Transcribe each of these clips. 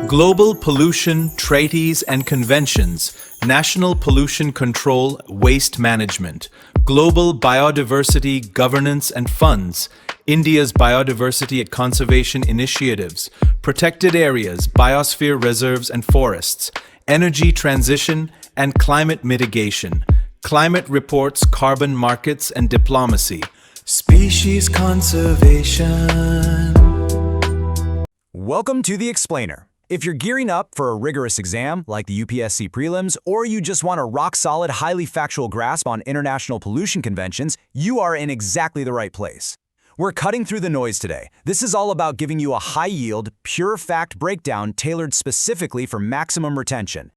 Global Pollution Treaties and Conventions, National Pollution Control, Waste Management, Global Biodiversity Governance and Funds, India's Biodiversity and Conservation Initiatives, Protected Areas, Biosphere Reserves and Forests, Energy Transition and Climate Mitigation, Climate Reports, Carbon Markets and Diplomacy, Species Conservation. Welcome to The Explainer. If you're gearing up for a rigorous exam like the UPSC Prelims, or you just want a rock-solid, highly factual grasp on international pollution conventions, you are in exactly the right place. We're cutting through the noise today. This is all about giving you a high-yield, pure fact breakdown tailored specifically for maximum retention.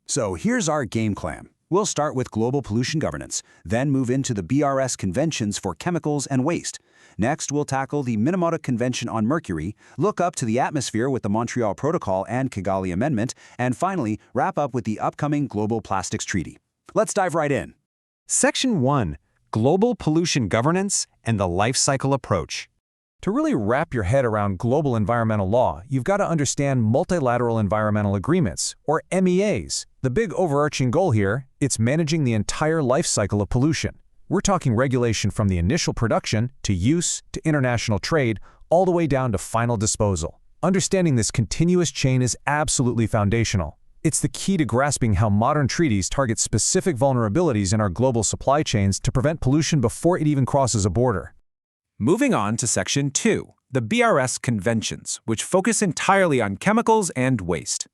So here's our game plan. We'll start with global pollution governance, then move into the BRS conventions for chemicals and waste. Next, we'll tackle the Minamata Convention on Mercury, look up to the atmosphere with the Montreal Protocol and Kigali Amendment, and finally, wrap up with the upcoming Global Plastics Treaty. Let's dive right in. Section 1. Global Pollution Governance and the Life Cycle Approach. To really wrap your head around global environmental law, you've got to understand multilateral environmental agreements, or MEAs. The big overarching goal here, it's managing the entire life cycle of pollution. We're talking regulation from the initial production to use to international trade, all the way down to final disposal. Understanding this continuous chain is absolutely foundational. It's the key to grasping how modern treaties target specific vulnerabilities in our global supply chains to prevent pollution before it even crosses a border. Moving on to Section 2, the BRS Conventions, which focus entirely on chemicals and waste.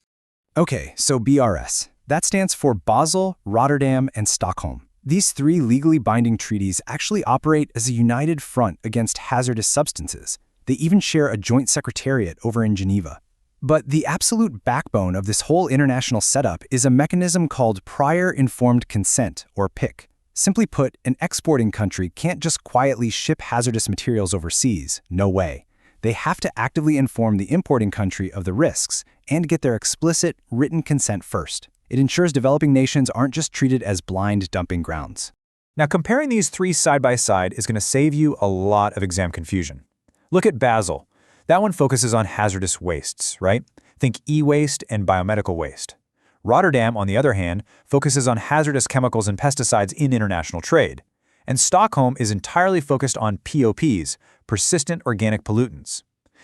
Okay, so BRS. That stands for Basel, Rotterdam, and Stockholm. These three legally binding treaties actually operate as a united front against hazardous substances. They even share a joint secretariat over in Geneva. But the absolute backbone of this whole international setup is a mechanism called Prior Informed Consent, or PIC. Simply put, an exporting country can't just quietly ship hazardous materials overseas. No way. They have to actively inform the importing country of the risks and get their explicit, written consent first. It ensures developing nations aren't just treated as blind dumping grounds. Now, comparing these three side by side is going to save you a lot of exam confusion. Look at Basel. That one focuses on hazardous wastes, right? Think e-waste and biomedical waste. Rotterdam, on the other hand, focuses on hazardous chemicals and pesticides in international trade. And Stockholm is entirely focused on POPs, persistent organic pollutants.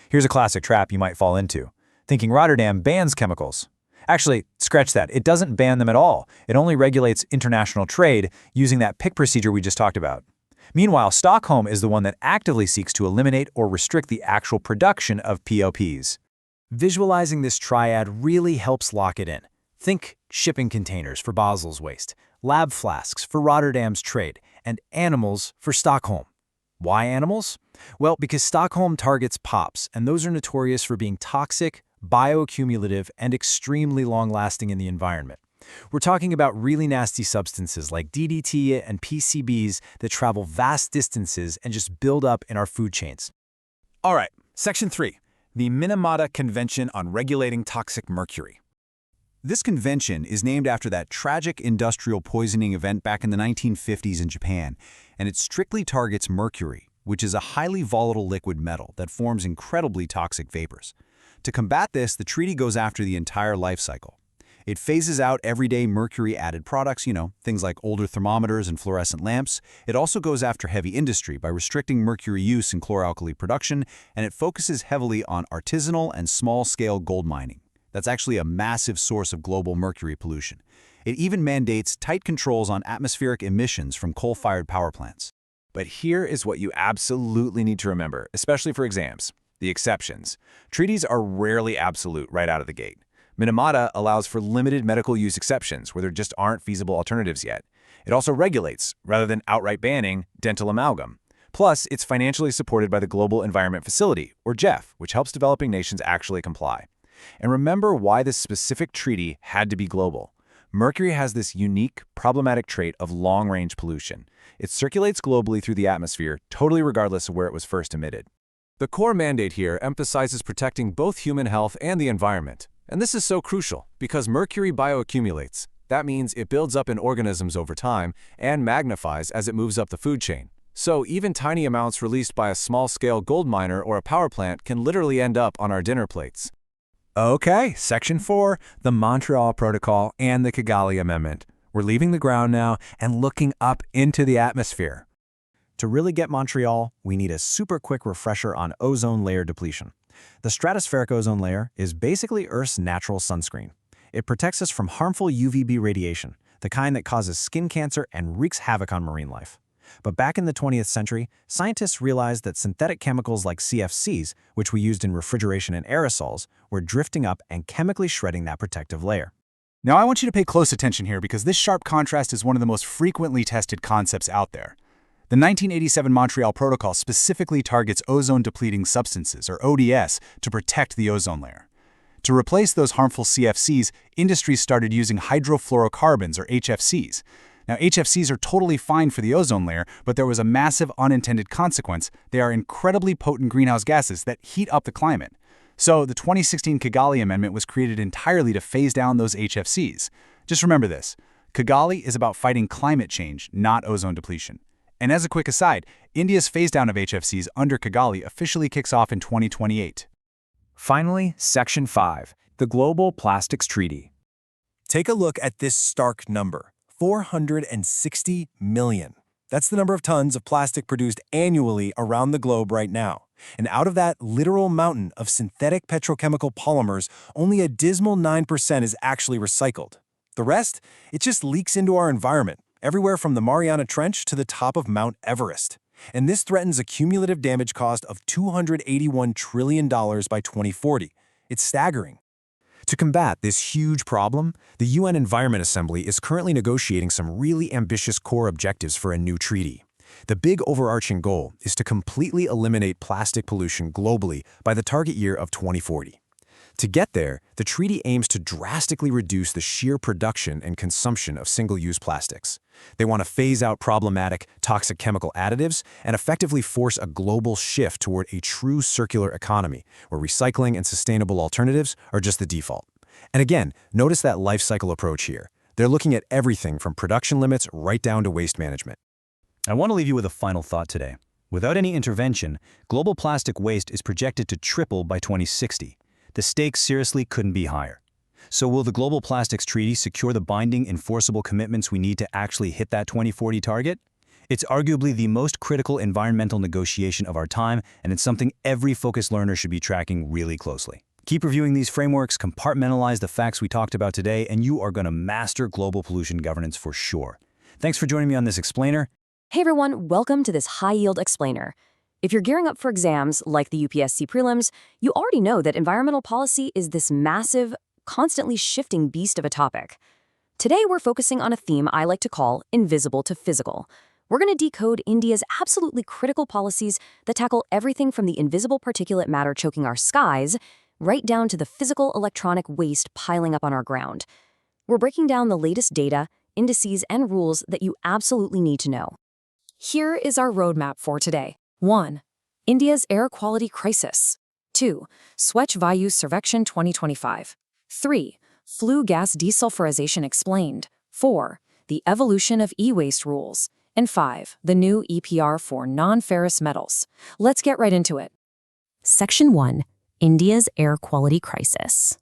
Here's a classic trap you might fall into, thinking Rotterdam bans chemicals. Actually, scratch that. It doesn't ban them at all. It only regulates international trade using that PIC procedure we just talked about. Meanwhile, Stockholm is the one that actively seeks to eliminate or restrict the actual production of POPs. Visualizing this triad really helps lock it in. Think shipping containers for Basel's waste, lab flasks for Rotterdam's trade, and animals for Stockholm. Why animals? Well, because Stockholm targets POPs, and those are notorious for being toxic, bioaccumulative, and extremely long-lasting in the environment. We're talking about really nasty substances like DDT and PCBs that travel vast distances and just build up in our food chains. All right, Section 3, the Minamata Convention on Regulating Toxic Mercury. This convention is named after that tragic industrial poisoning event back in the 1950s in Japan, and it strictly targets mercury, which is a highly volatile liquid metal that forms incredibly toxic vapors. To combat this, the treaty goes after the entire life cycle. It phases out everyday mercury-added products, things like older thermometers and fluorescent lamps. It also goes after heavy industry by restricting mercury use in chloralkali production, and it focuses heavily on artisanal and small-scale gold mining. That's actually a massive source of global mercury pollution. It even mandates tight controls on atmospheric emissions from coal-fired power plants. But here is what you absolutely need to remember, especially for exams: the exceptions. Treaties are rarely absolute right out of the gate. Minamata allows for limited medical use exceptions where there just aren't feasible alternatives yet. It also regulates, rather than outright banning, dental amalgam. Plus, it's financially supported by the Global Environment Facility, or GEF, which helps developing nations actually comply. And remember why this specific treaty had to be global. Mercury has this unique, problematic trait of long-range pollution. It circulates globally through the atmosphere, totally regardless of where it was first emitted. The core mandate here emphasizes protecting both human health and the environment. And this is so crucial because mercury bioaccumulates. That means it builds up in organisms over time and magnifies as it moves up the food chain. So even tiny amounts released by a small-scale gold miner or a power plant can literally end up on our dinner plates. Okay, Section 4, the Montreal Protocol and the Kigali Amendment. We're leaving the ground now and looking up into the atmosphere. To really get Montreal, we need a super quick refresher on ozone layer depletion. The stratospheric ozone layer is basically Earth's natural sunscreen. It protects us from harmful UVB radiation, the kind that causes skin cancer and wreaks havoc on marine life. But back in the 20th century, scientists realized that synthetic chemicals like CFCs, which we used in refrigeration and aerosols, were drifting up and chemically shredding that protective layer. Now I want you to pay close attention here because this sharp contrast is one of the most frequently tested concepts out there. The 1987 Montreal Protocol specifically targets ozone-depleting substances, or ODS, to protect the ozone layer. To replace those harmful CFCs, industries started using hydrofluorocarbons, or HFCs. Now, HFCs are totally fine for the ozone layer, but there was a massive unintended consequence. They are incredibly potent greenhouse gases that heat up the climate. So the 2016 Kigali Amendment was created entirely to phase down those HFCs. Just remember this. Kigali is about fighting climate change, not ozone depletion. And as a quick aside, India's phase-down of HFCs under Kigali officially kicks off in 2028. Finally, Section 5, the Global Plastics Treaty. Take a look at this stark number, 460 million. That's the number of tons of plastic produced annually around the globe right now. And out of that literal mountain of synthetic petrochemical polymers, only a dismal 9% is actually recycled. The rest, it just leaks into our environment, everywhere from the Mariana Trench to the top of Mount Everest. And this threatens a cumulative damage cost of $281 trillion by 2040. It's staggering. To combat this huge problem, the UN Environment Assembly is currently negotiating some really ambitious core objectives for a new treaty. The big overarching goal is to completely eliminate plastic pollution globally by the target year of 2040. To get there, the treaty aims to drastically reduce the sheer production and consumption of single-use plastics. They want to phase out problematic, toxic chemical additives and effectively force a global shift toward a true circular economy, where recycling and sustainable alternatives are just the default. And again, notice that life cycle approach here. They're looking at everything from production limits right down to waste management. I want to leave you with a final thought today. Without any intervention, global plastic waste is projected to triple by 2060. The stakes seriously couldn't be higher. So will the Global Plastics Treaty secure the binding, enforceable commitments we need to actually hit that 2040 target? It's arguably the most critical environmental negotiation of our time, and it's something every focused learner should be tracking really closely. Keep reviewing these frameworks, compartmentalize the facts we talked about today, and you are going to master global pollution governance for sure. Thanks for joining me on this explainer. Hey everyone, welcome to this high-yield explainer. If you're gearing up for exams like the UPSC Prelims, you already know that environmental policy is this massive, constantly shifting beast of a topic. Today we're focusing on a theme I like to call invisible to physical. We're going to decode India's absolutely critical policies that tackle everything from the invisible particulate matter choking our skies right down to the physical electronic waste piling up on our ground. We're breaking down the latest data, indices, and rules that you absolutely need to know. Here is our roadmap for today. 1. India's air quality crisis. 2. Swachh Vayu Sarvekshan 2025. 3. Flue gas desulfurization explained. 4. The evolution of e-waste rules. And 5. The new EPR for non-ferrous metals. Let's get right into it. Section 1. India's air quality crisis.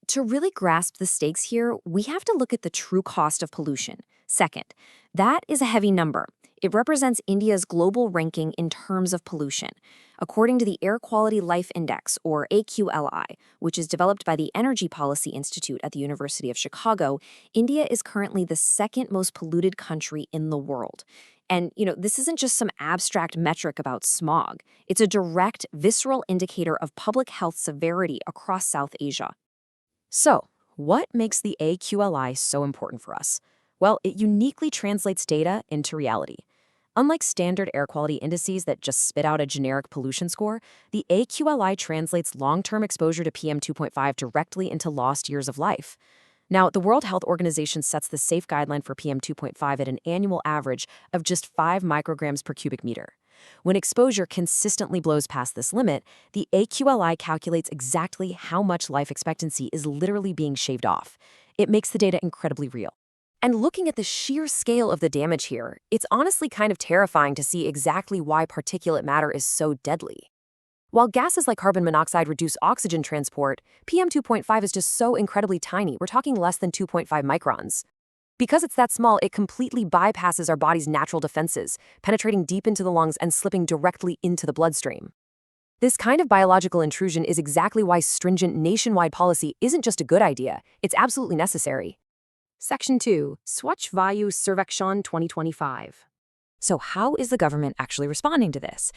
To really grasp the stakes here, we have to look at the true cost of pollution. Second, that is a heavy number. It represents India's global ranking in terms of pollution. According to the Air Quality Life Index, or AQLI, which is developed by the Energy Policy Institute at the University of Chicago, India is currently the second most polluted country in the world. And, this isn't just some abstract metric about smog. It's a direct, visceral indicator of public health severity across South Asia. So, what makes the AQLI so important for us? Well, it uniquely translates data into reality. Unlike standard air quality indices that just spit out a generic pollution score, the AQLI translates long-term exposure to PM2.5 directly into lost years of life. Now, the World Health Organization sets the safe guideline for PM2.5 at an annual average of just 5 micrograms per cubic meter. When exposure consistently blows past this limit, the AQLI calculates exactly how much life expectancy is literally being shaved off. It makes the data incredibly real. And looking at the sheer scale of the damage here, it's honestly kind of terrifying to see exactly why particulate matter is so deadly. While gases like carbon monoxide reduce oxygen transport, PM2.5 is just so incredibly tiny. We're talking less than 2.5 microns. Because it's that small, it completely bypasses our body's natural defenses, penetrating deep into the lungs and slipping directly into the bloodstream. This kind of biological intrusion is exactly why stringent nationwide policy isn't just a good idea, it's absolutely necessary. Section 2, Swachh Vayu Sarvekshan 2025. So how is the government actually responding to this?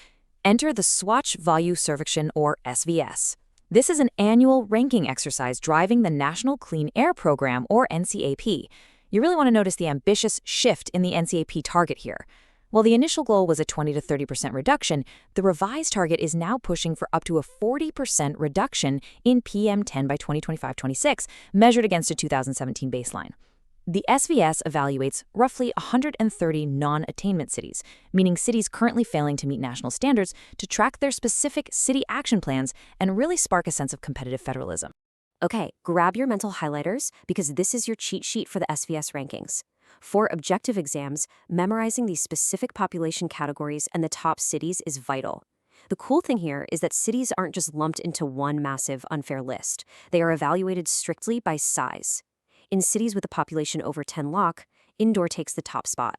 Enter the Swachh Vayu Sarvekshan, or SVS. This is an annual ranking exercise driving the National Clean Air Program, or NCAP. You really want to notice the ambitious shift in the NCAP target here. While the initial goal was a 20 to 30% reduction, the revised target is now pushing for up to a 40% reduction in PM10 by 2025-26, measured against a 2017 baseline. The SVS evaluates roughly 130 non-attainment cities, meaning cities currently failing to meet national standards, to track their specific city action plans and really spark a sense of competitive federalism. Okay, grab your mental highlighters because this is your cheat sheet for the SVS rankings. For objective exams, memorizing these specific population categories and the top cities is vital. The cool thing here is that cities aren't just lumped into one massive, unfair list. They are evaluated strictly by size. In cities with a population over 10 lakh, Indore takes the top spot.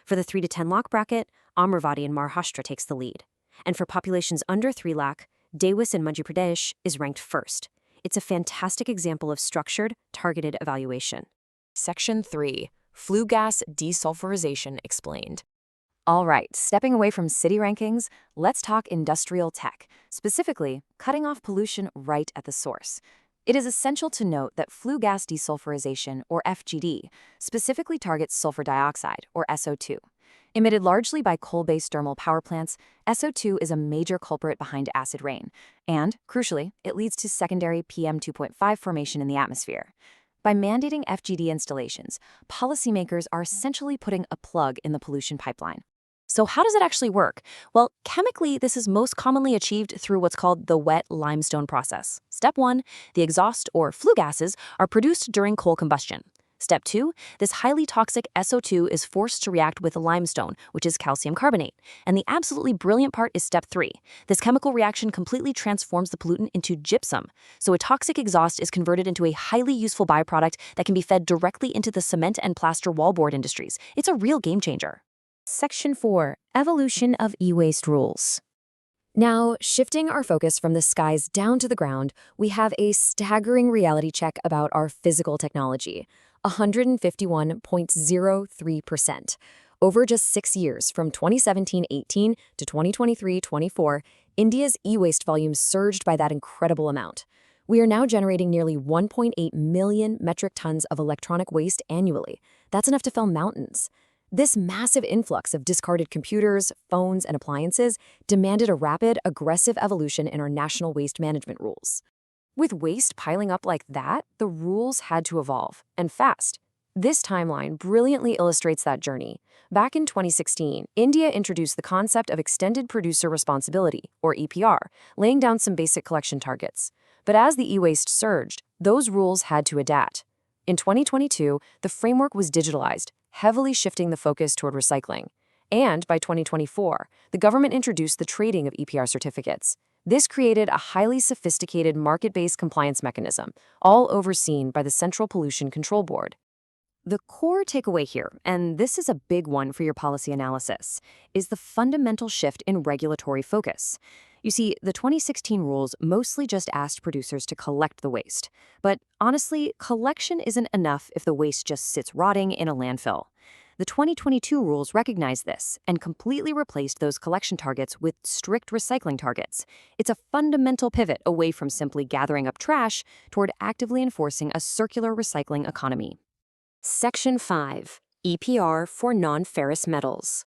For the 3 to 10 lakh bracket, Amravati in Maharashtra takes the lead. And for populations under 3 lakh, Dewas in Madhya Pradesh is ranked first. It's a fantastic example of structured, targeted evaluation. Section 3, Flue Gas Desulfurization Explained. All right, stepping away from city rankings, let's talk industrial tech, specifically cutting off pollution right at the source. It is essential to note that flue gas desulfurization, or FGD, specifically targets sulfur dioxide, or SO2. Emitted largely by coal-based thermal power plants, SO2 is a major culprit behind acid rain, and, crucially, it leads to secondary PM2.5 formation in the atmosphere. By mandating FGD installations, policymakers are essentially putting a plug in the pollution pipeline. So how does it actually work? Well, chemically, this is most commonly achieved through what's called the wet limestone process. Step 1, the exhaust or flue gases are produced during coal combustion. Step 2, this highly toxic SO2 is forced to react with limestone, which is calcium carbonate. And the absolutely brilliant part is step 3. This chemical reaction completely transforms the pollutant into gypsum. So a toxic exhaust is converted into a highly useful byproduct that can be fed directly into the cement and plaster wallboard industries. It's a real game changer. Section 4, Evolution of E-Waste Rules. Now, shifting our focus from the skies down to the ground, we have a staggering reality check about our physical technology, 151.03%. Over just 6 years, from 2017-18 to 2023-24, India's e-waste volume surged by that incredible amount. We are now generating nearly 1.8 million metric tons of electronic waste annually. That's enough to fill mountains. This massive influx of discarded computers, phones, and appliances demanded a rapid, aggressive evolution in our national waste management rules. With waste piling up like that, the rules had to evolve, and fast. This timeline brilliantly illustrates that journey. Back in 2016, India introduced the concept of Extended Producer Responsibility, or EPR, laying down some basic collection targets. But as the e-waste surged, those rules had to adapt. In 2022, the framework was digitalized, heavily shifting the focus toward recycling. And by 2024, the government introduced the trading of EPR certificates. This created a highly sophisticated market-based compliance mechanism, all overseen by the Central Pollution Control Board. The core takeaway here, and this is a big one for your policy analysis, is the fundamental shift in regulatory focus. You see, the 2016 rules mostly just asked producers to collect the waste. But honestly, collection isn't enough if the waste just sits rotting in a landfill. The 2022 rules recognized this and completely replaced those collection targets with strict recycling targets. It's a fundamental pivot away from simply gathering up trash toward actively enforcing a circular recycling economy. Section 5, EPR for non-ferrous metals.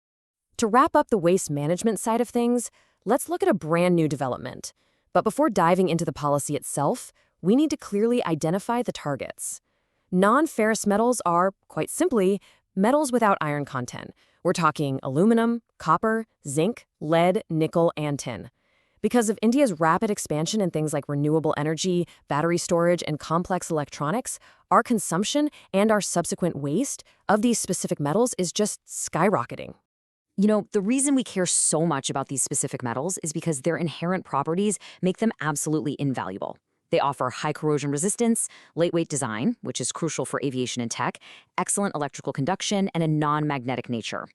To wrap up the waste management side of things, let's look at a brand new development. But before diving into the policy itself, we need to clearly identify the targets. Non-ferrous metals are, quite simply, metals without iron content. We're talking aluminum, copper, zinc, lead, nickel, and tin. Because of India's rapid expansion in things like renewable energy, battery storage, and complex electronics, our consumption and our subsequent waste of these specific metals is just skyrocketing. You know, the reason we care so much about these specific metals is because their inherent properties make them absolutely invaluable. They offer high corrosion resistance, lightweight design, which is crucial for aviation and tech, excellent electrical conduction, and a non-magnetic nature.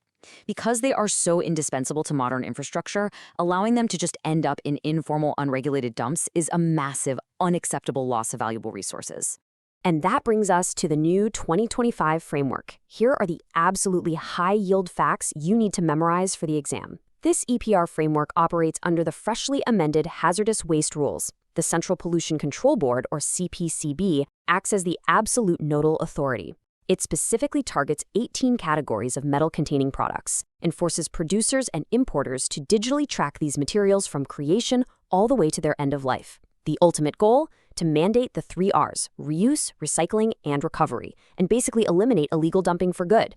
Because they are so indispensable to modern infrastructure, allowing them to just end up in informal, unregulated dumps is a massive, unacceptable loss of valuable resources. And that brings us to the new 2025 framework. Here are the absolutely high-yield facts you need to memorize for the exam. This EPR framework operates under the freshly amended Hazardous Waste Rules. The Central Pollution Control Board, or CPCB, acts as the absolute nodal authority. It specifically targets 18 categories of metal-containing products and forces producers and importers to digitally track these materials from creation all the way to their end of life. The ultimate goal? To mandate the 3 Rs, reuse, recycling, and recovery, and basically eliminate illegal dumping for good.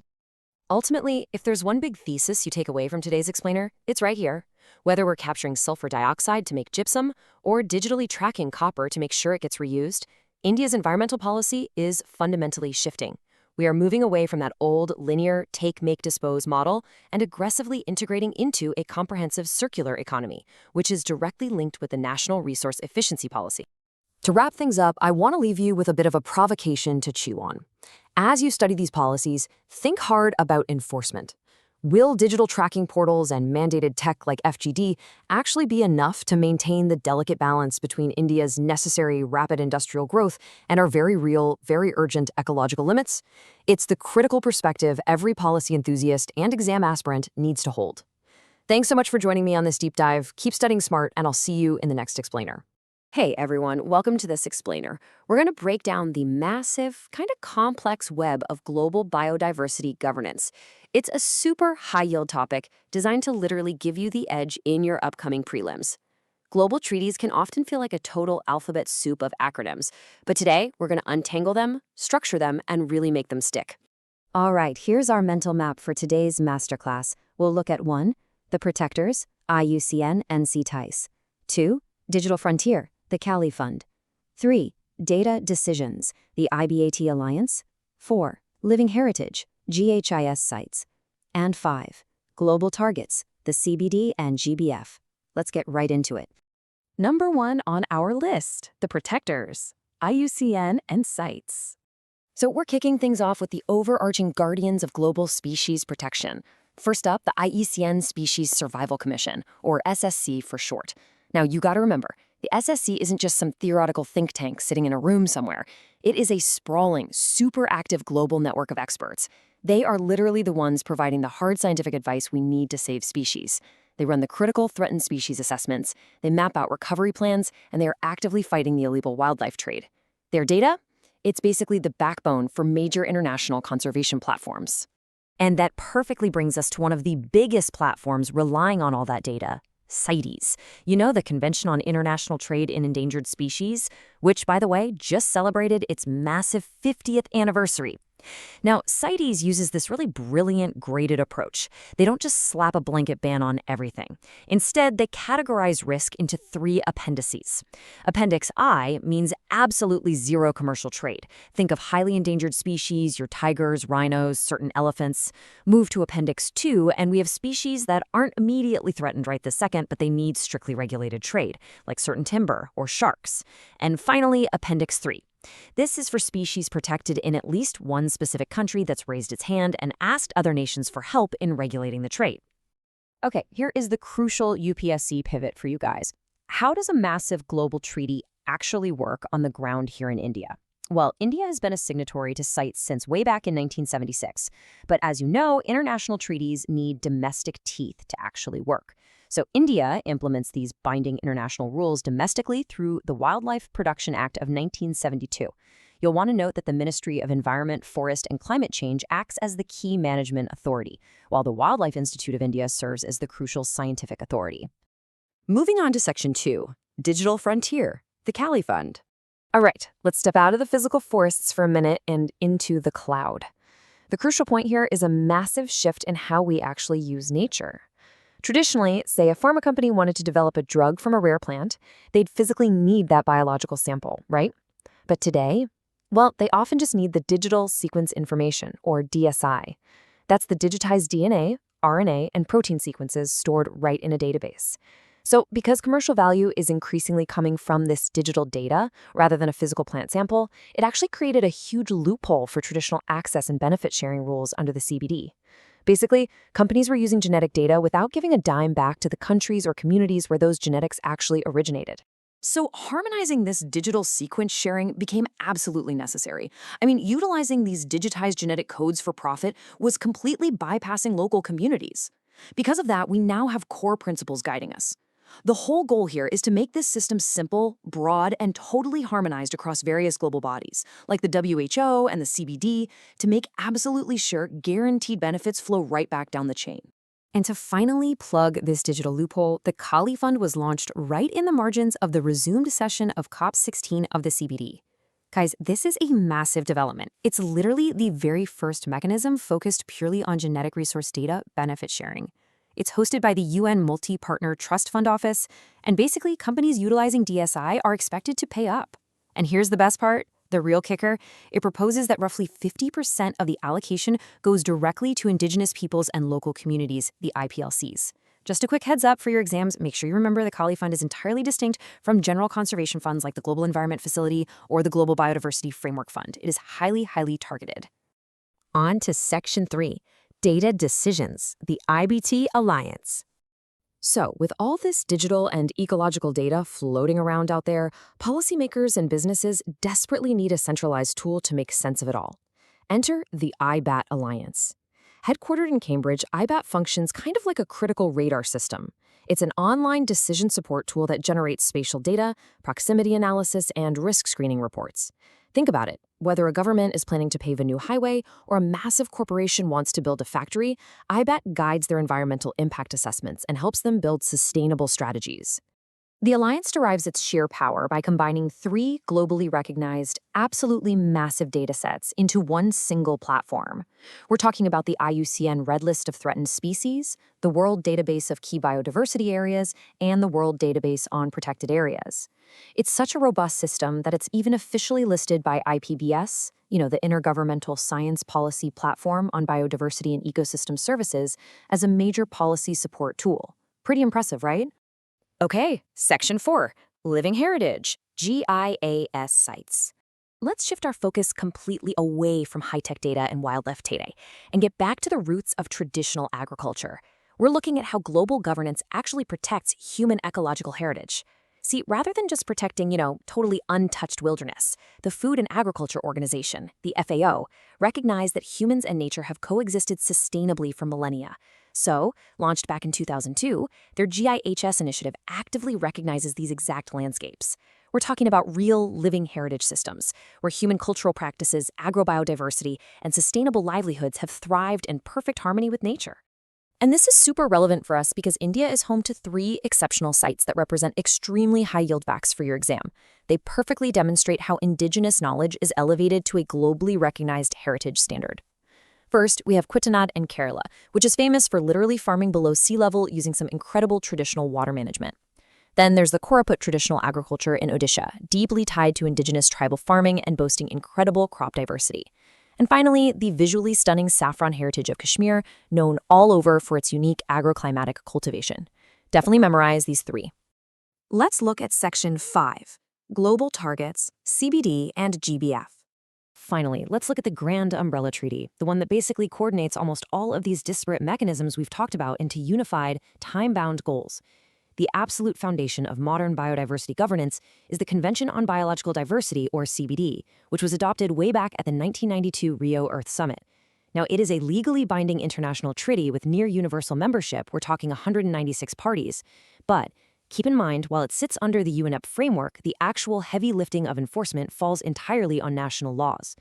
Ultimately, if there's one big thesis you take away from today's explainer, it's right here. Whether we're capturing sulfur dioxide to make gypsum or digitally tracking copper to make sure it gets reused, India's environmental policy is fundamentally shifting. We are moving away from that old, linear take, make, dispose model and aggressively integrating into a comprehensive circular economy, which is directly linked with the National Resource Efficiency Policy. To wrap things up, I want to leave you with a bit of a provocation to chew on. As you study these policies, think hard about enforcement. Will digital tracking portals and mandated tech like FGD actually be enough to maintain the delicate balance between India's necessary rapid industrial growth and our very real, very urgent ecological limits? It's the critical perspective every policy enthusiast and exam aspirant needs to hold. Thanks so much for joining me on this deep dive. Keep studying smart, and I'll see you in the next explainer. Hey everyone, welcome to this explainer. We're going to break down the massive, kind of complex web of global biodiversity governance. It's a super high-yield topic designed to literally give you the edge in your upcoming prelims. Global treaties can often feel like a total alphabet soup of acronyms, but today we're going to untangle them, structure them, and really make them stick. All right, here's our mental map for today's masterclass. We'll look at 1. The Protectors, IUCN and CTICE. 2. Digital Frontier, the Cali Fund. 3. Data Decisions, the IBAT Alliance. 4. Living Heritage, GHIS sites. And 5. Global Targets, the CBD and GBF. Let's get right into it. Number 1 on our list, the Protectors, IUCN and sites. So we're kicking things off with the overarching guardians of global species protection. First up, the IUCN Species Survival Commission, or SSC for short. Now, you got to remember, the SSC isn't just some theoretical think tank sitting in a room somewhere. It is a sprawling, super active global network of experts. They are literally the ones providing the hard scientific advice we need to save species. They run the critical threatened species assessments, they map out recovery plans, and they are actively fighting the illegal wildlife trade. Their data? It's basically the backbone for major international conservation platforms. And that perfectly brings us to one of the biggest platforms relying on all that data. CITES. You know, the Convention on International Trade in Endangered Species, which, by the way, just celebrated its massive 50th anniversary. Now, CITES uses this really brilliant graded approach. They don't just slap a blanket ban on everything. Instead, they categorize risk into 3 appendices. Appendix I means absolutely zero commercial trade. Think of highly endangered species, your tigers, rhinos, certain elephants. Move to Appendix II, and we have species that aren't immediately threatened right this second, but they need strictly regulated trade, like certain timber or sharks. And finally, Appendix III. This is for species protected in at least one specific country that's raised its hand and asked other nations for help in regulating the trade. Okay, here is the crucial UPSC pivot for you guys. How does a massive global treaty actually work on the ground here in India? Well, India has been a signatory to CITES since way back in 1976. But as you know, international treaties need domestic teeth to actually work. So India implements these binding international rules domestically through the Wildlife Production Act of 1972. You'll want to note that the Ministry of Environment, Forest, and Climate Change acts as the key management authority, while the Wildlife Institute of India serves as the crucial scientific authority. Moving on to Section 2, Digital Frontier, the Cali Fund. All right, let's step out of the physical forests for a minute and into the cloud. The crucial point here is a massive shift in how we actually use nature. Traditionally, say a pharma company wanted to develop a drug from a rare plant, they'd physically need that biological sample, right? But today, well, they often just need the digital sequence information, or DSI. That's the digitized DNA, RNA, and protein sequences stored right in a database. So, because commercial value is increasingly coming from this digital data rather than a physical plant sample, it actually created a huge loophole for traditional access and benefit sharing rules under the CBD. Basically, companies were using genetic data without giving a dime back to the countries or communities where those genetics actually originated. So, harmonizing this digital sequence sharing became absolutely necessary. I mean, utilizing these digitized genetic codes for profit was completely bypassing local communities. Because of that, we now have core principles guiding us. The whole goal here is to make this system simple, broad, and totally harmonized across various global bodies, like the WHO and the CBD, to make absolutely sure guaranteed benefits flow right back down the chain. And to finally plug this digital loophole, the Kali Fund was launched right in the margins of the resumed session of COP16 of the CBD. Guys, this is a massive development. It's literally the very first mechanism focused purely on genetic resource data benefit sharing. It's hosted by the UN Multi-Partner Trust Fund Office, and basically companies utilizing DSI are expected to pay up. And here's the best part, the real kicker. It proposes that roughly 50% of the allocation goes directly to Indigenous peoples and local communities, the IPLCs. Just a quick heads up for your exams, make sure you remember the Kali Fund is entirely distinct from general conservation funds like the Global Environment Facility or the Global Biodiversity Framework Fund. It is highly, highly targeted. On to Section 3. Data Decisions, the IBT Alliance. So, with all this digital and ecological data floating around out there, policymakers and businesses desperately need a centralized tool to make sense of it all. Enter the IBAT Alliance. Headquartered in Cambridge, IBAT functions kind of like a critical radar system. It's an online decision support tool that generates spatial data, proximity analysis, and risk screening reports. Think about it. Whether a government is planning to pave a new highway or a massive corporation wants to build a factory, IBAT guides their environmental impact assessments and helps them build sustainable strategies. The Alliance derives its sheer power by combining 3 globally recognized, absolutely massive datasets into one single platform. We're talking about the IUCN Red List of Threatened Species, the World Database of Key Biodiversity Areas, and the World Database on Protected Areas. It's such a robust system that it's even officially listed by IPBS, the Intergovernmental Science Policy Platform on Biodiversity and Ecosystem Services, as a major policy support tool. Pretty impressive, right? Okay, Section 4, Living Heritage, GIAS sites. Let's shift our focus completely away from high-tech data and wildlife data and get back to the roots of traditional agriculture. We're looking at how global governance actually protects human ecological heritage. See, rather than just protecting, totally untouched wilderness, the Food and Agriculture Organization, the FAO, recognized that humans and nature have coexisted sustainably for millennia. So, launched back in 2002, their GIHS initiative actively recognizes these exact landscapes. We're talking about real living heritage systems, where human cultural practices, agrobiodiversity, and sustainable livelihoods have thrived in perfect harmony with nature. And this is super relevant for us because India is home to 3 exceptional sites that represent extremely high-yield facts for your exam. They perfectly demonstrate how indigenous knowledge is elevated to a globally recognized heritage standard. First, we have Kutanad in Kerala, which is famous for literally farming below sea level using some incredible traditional water management. Then there's the Koraput traditional agriculture in Odisha, deeply tied to indigenous tribal farming and boasting incredible crop diversity. And finally, the visually stunning saffron heritage of Kashmir, known all over for its unique agroclimatic cultivation. Definitely memorize these 3. Let's look at Section 5, Global Targets, CBD, and GBF. Finally, let's look at the Grand Umbrella Treaty, the one that basically coordinates almost all of these disparate mechanisms we've talked about into unified, time-bound goals. The absolute foundation of modern biodiversity governance is the Convention on Biological Diversity, or CBD, which was adopted way back at the 1992 Rio Earth Summit. Now, it is a legally binding international treaty with near-universal membership. We're talking 196 parties. But keep in mind, while it sits under the UNEP framework, the actual heavy lifting of enforcement falls entirely on national laws.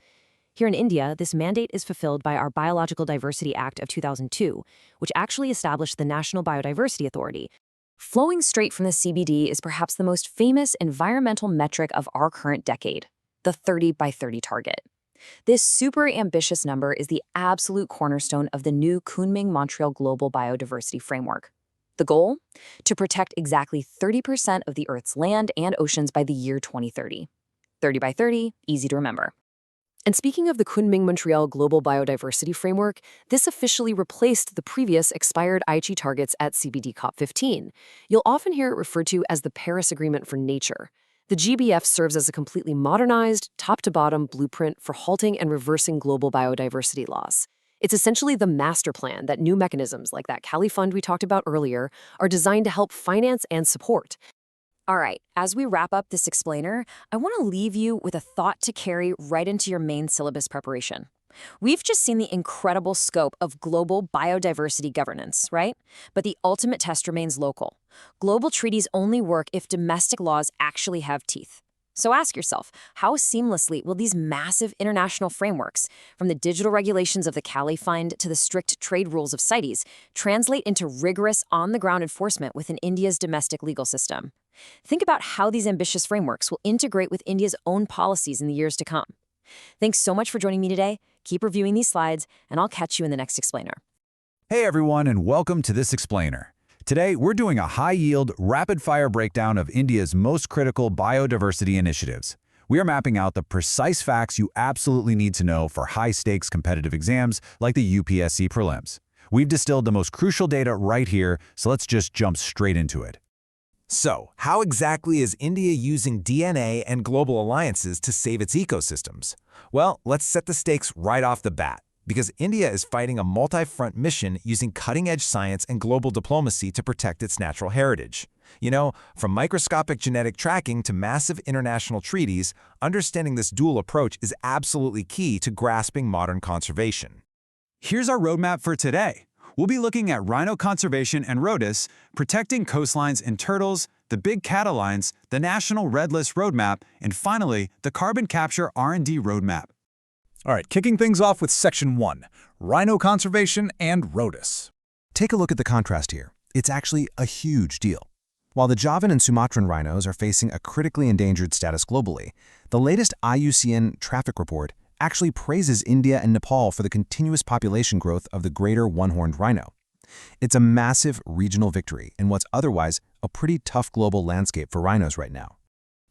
Here in India, this mandate is fulfilled by our Biological Diversity Act of 2002, which actually established the National Biodiversity Authority. Flowing straight from the CBD is perhaps the most famous environmental metric of our current decade, the 30 by 30 target. This super ambitious number is the absolute cornerstone of the new Kunming-Montreal Global Biodiversity Framework. The goal? To protect exactly 30% of the Earth's land and oceans by the year 2030. 30 by 30, easy to remember. And speaking of the Kunming-Montreal Global Biodiversity Framework, this officially replaced the previous expired Aichi targets at CBD COP15. You'll often hear it referred to as the Paris Agreement for Nature. The GBF serves as a completely modernized, top-to-bottom blueprint for halting and reversing global biodiversity loss. It's essentially the master plan that new mechanisms like that Cali Fund we talked about earlier are designed to help finance and support. All right, as we wrap up this explainer, I want to leave you with a thought to carry right into your main syllabus preparation. We've just seen the incredible scope of global biodiversity governance, right? But the ultimate test remains local. Global treaties only work if domestic laws actually have teeth. So ask yourself, how seamlessly will these massive international frameworks, from the digital regulations of the Cali Fund to the strict trade rules of CITES, translate into rigorous on-the-ground enforcement within India's domestic legal system? Think about how these ambitious frameworks will integrate with India's own policies in the years to come. Thanks so much for joining me today. Keep reviewing these slides, and I'll catch you in the next explainer. Hey everyone, and welcome to this explainer. Today, we're doing a high-yield, rapid-fire breakdown of India's most critical biodiversity initiatives. We are mapping out the precise facts you absolutely need to know for high-stakes competitive exams like the UPSC Prelims. We've distilled the most crucial data right here, so let's just jump straight into it. So, how exactly is India using DNA and global alliances to save its ecosystems? Well, let's set the stakes right off the bat, because India is fighting a multi-front mission using cutting-edge science and global diplomacy to protect its natural heritage. You know, from microscopic genetic tracking to massive international treaties, understanding this dual approach is absolutely key to grasping modern conservation. Here's our roadmap for today. We'll be looking at rhino conservation and RODIS, protecting coastlines and turtles, the Big Cat Alliance, the National Red List Roadmap, and finally, the Carbon Capture R&D Roadmap. All right, kicking things off with Section 1, Rhino Conservation and RODIS. Take a look at the contrast here. It's actually a huge deal. While the Javan and Sumatran rhinos are facing a critically endangered status globally, the latest IUCN traffic report actually praises India and Nepal for the continuous population growth of the greater one-horned rhino. It's a massive regional victory in what's otherwise a pretty tough global landscape for rhinos right now.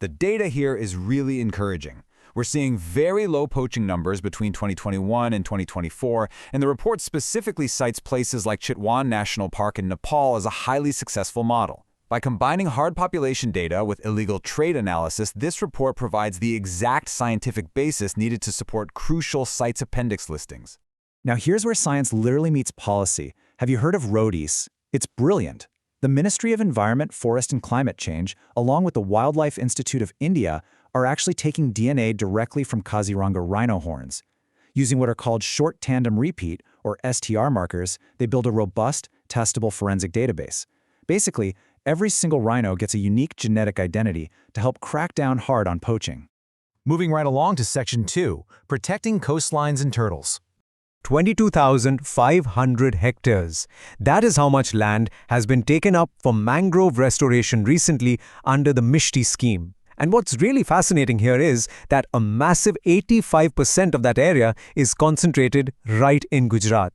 The data here is really encouraging. We're seeing very low poaching numbers between 2021 and 2024, and the report specifically cites places like Chitwan National Park in Nepal as a highly successful model. By combining hard population data with illegal trade analysis, this report provides the exact scientific basis needed to support crucial CITES appendix listings. Now here's where science literally meets policy. Have you heard of RODIS? It's brilliant. The Ministry of Environment, Forest and Climate Change, along with the Wildlife Institute of India, are actually taking DNA directly from Kaziranga rhino horns. Using what are called short tandem repeat, or STR markers, they build a robust, testable forensic database. Basically, every single rhino gets a unique genetic identity to help crack down hard on poaching. Moving right along to Section 2, Protecting Coastlines and Turtles. 22,500 hectares. That is how much land has been taken up for mangrove restoration recently under the Mishti scheme. And what's really fascinating here is that a massive 85% of that area is concentrated right in Gujarat.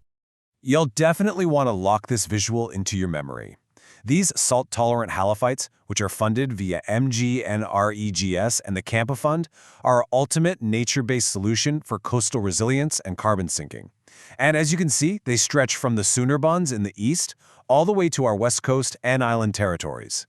You'll definitely want to lock this visual into your memory. These salt-tolerant halophytes, which are funded via MGNREGS and the Kampa Fund, are our ultimate nature-based solution for coastal resilience and carbon sinking. And as you can see, they stretch from the Sundarbans in the east all the way to our west coast and island territories.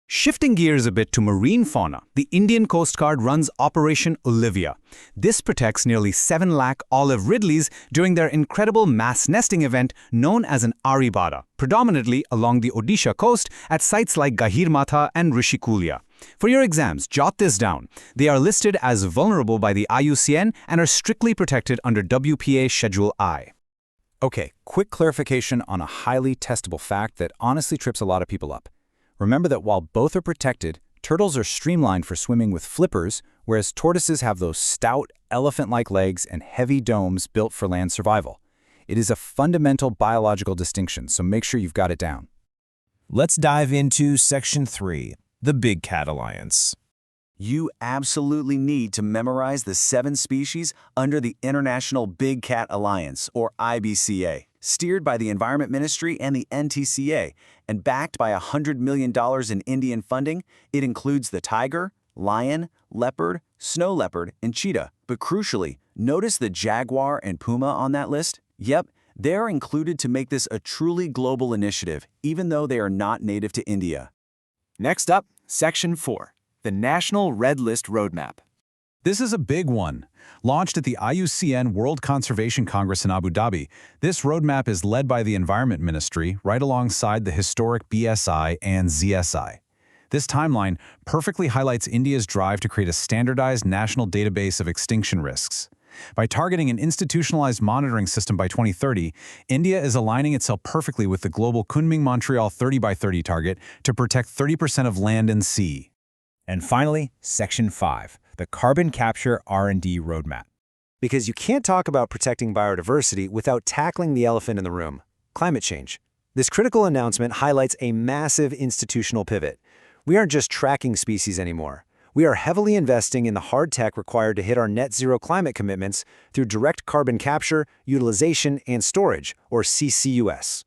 Shifting gears a bit to marine fauna, the Indian Coast Guard runs Operation Olivia. This protects nearly 7 lakh olive ridleys during their incredible mass nesting event known as an Aribada, predominantly along the Odisha coast at sites like Gahirmatha and Rishikulia. For your exams, jot this down. They are listed as vulnerable by the IUCN and are strictly protected under WPA Schedule I. Okay, quick clarification on a highly testable fact that honestly trips a lot of people up. Remember that while both are protected, turtles are streamlined for swimming with flippers, whereas tortoises have those stout, elephant-like legs and heavy domes built for land survival. It is a fundamental biological distinction, so make sure you've got it down. Let's dive into Section 3, the Big Cat Alliance. You absolutely need to memorize the 7 species under the International Big Cat Alliance, or IBCA, steered by the Environment Ministry and the NTCA, and backed by $100 million in Indian funding. It includes the tiger, lion, leopard, snow leopard, and cheetah, But crucially, notice the jaguar and puma on that list? Yep, they're included to make this a truly global initiative, even though they are not native to India. Next up, Section 4, the National Red List Roadmap. This is a big one. Launched at the IUCN World Conservation Congress in Abu Dhabi, this roadmap is led by the Environment Ministry right alongside the historic BSI and ZSI. This timeline perfectly highlights India's drive to create a standardized national database of extinction risks. By targeting an institutionalized monitoring system by 2030, India is aligning itself perfectly with the global Kunming-Montreal 30 by 30 target to protect 30% of land and sea. And finally, Section 5, the Carbon Capture R&D Roadmap. Because you can't talk about protecting biodiversity without tackling the elephant in the room, climate change. This critical announcement highlights a massive institutional pivot. We aren't just tracking species anymore. We are heavily investing in the hard tech required to hit our net zero climate commitments through direct carbon capture, utilization, and storage, or CCUS.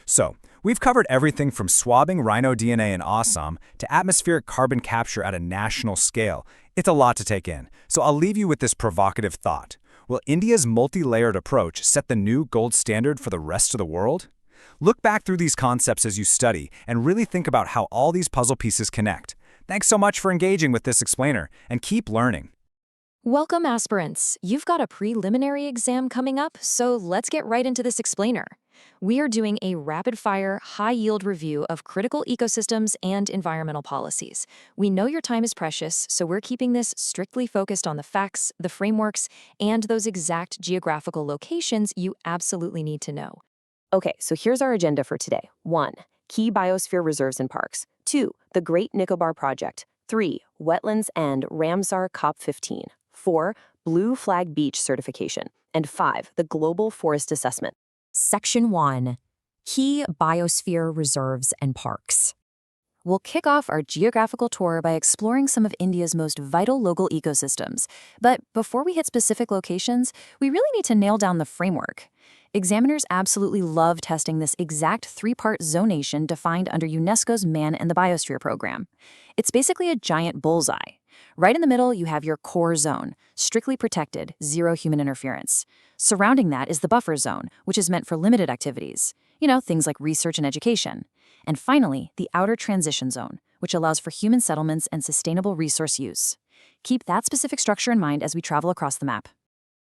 So, we've covered everything from swabbing rhino DNA in Assam to atmospheric carbon capture at a national scale. It's a lot to take in, so I'll leave you with this provocative thought. Will India's multi-layered approach set the new gold standard for the rest of the world? Look back through these concepts as you study and really think about how all these puzzle pieces connect. Thanks so much for engaging with this explainer, and keep learning. Welcome, aspirants. You've got a preliminary exam coming up, so let's get right into this explainer. We are doing a rapid-fire, high-yield review of critical ecosystems and environmental policies. We know your time is precious, so we're keeping this strictly focused on the facts, the frameworks, and those exact geographical locations you absolutely need to know. Okay, so here's our agenda for today. 1. Key biosphere reserves and parks. 2. The Great Nicobar Project. 3. Wetlands and Ramsar COP15. 4. Blue Flag Beach certification. And 5. The Global Forest Assessment. Section 1. Key Biosphere Reserves and Parks. We'll kick off our geographical tour by exploring some of India's most vital local ecosystems. But before we hit specific locations, we really need to nail down the framework. Examiners absolutely love testing this exact three-part zonation defined under UNESCO's Man and the Biosphere program. It's basically a giant bullseye. Right in the middle, you have your core zone, strictly protected, zero human interference. Surrounding that is the buffer zone, which is meant for limited activities. Things like research and education. And finally, the outer transition zone, which allows for human settlements and sustainable resource use. Keep that specific structure in mind as we travel across the map.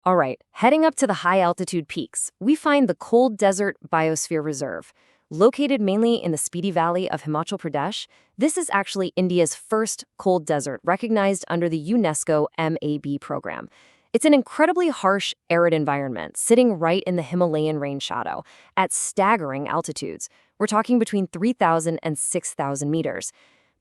All right, heading up to the high-altitude peaks, we find the Cold Desert Biosphere Reserve. Located mainly in the Spiti Valley of Himachal Pradesh, this is actually India's first cold desert recognized under the UNESCO MAB program. It's an incredibly harsh, arid environment, sitting right in the Himalayan rain shadow, at staggering altitudes. We're talking between 3,000 and 6,000 meters.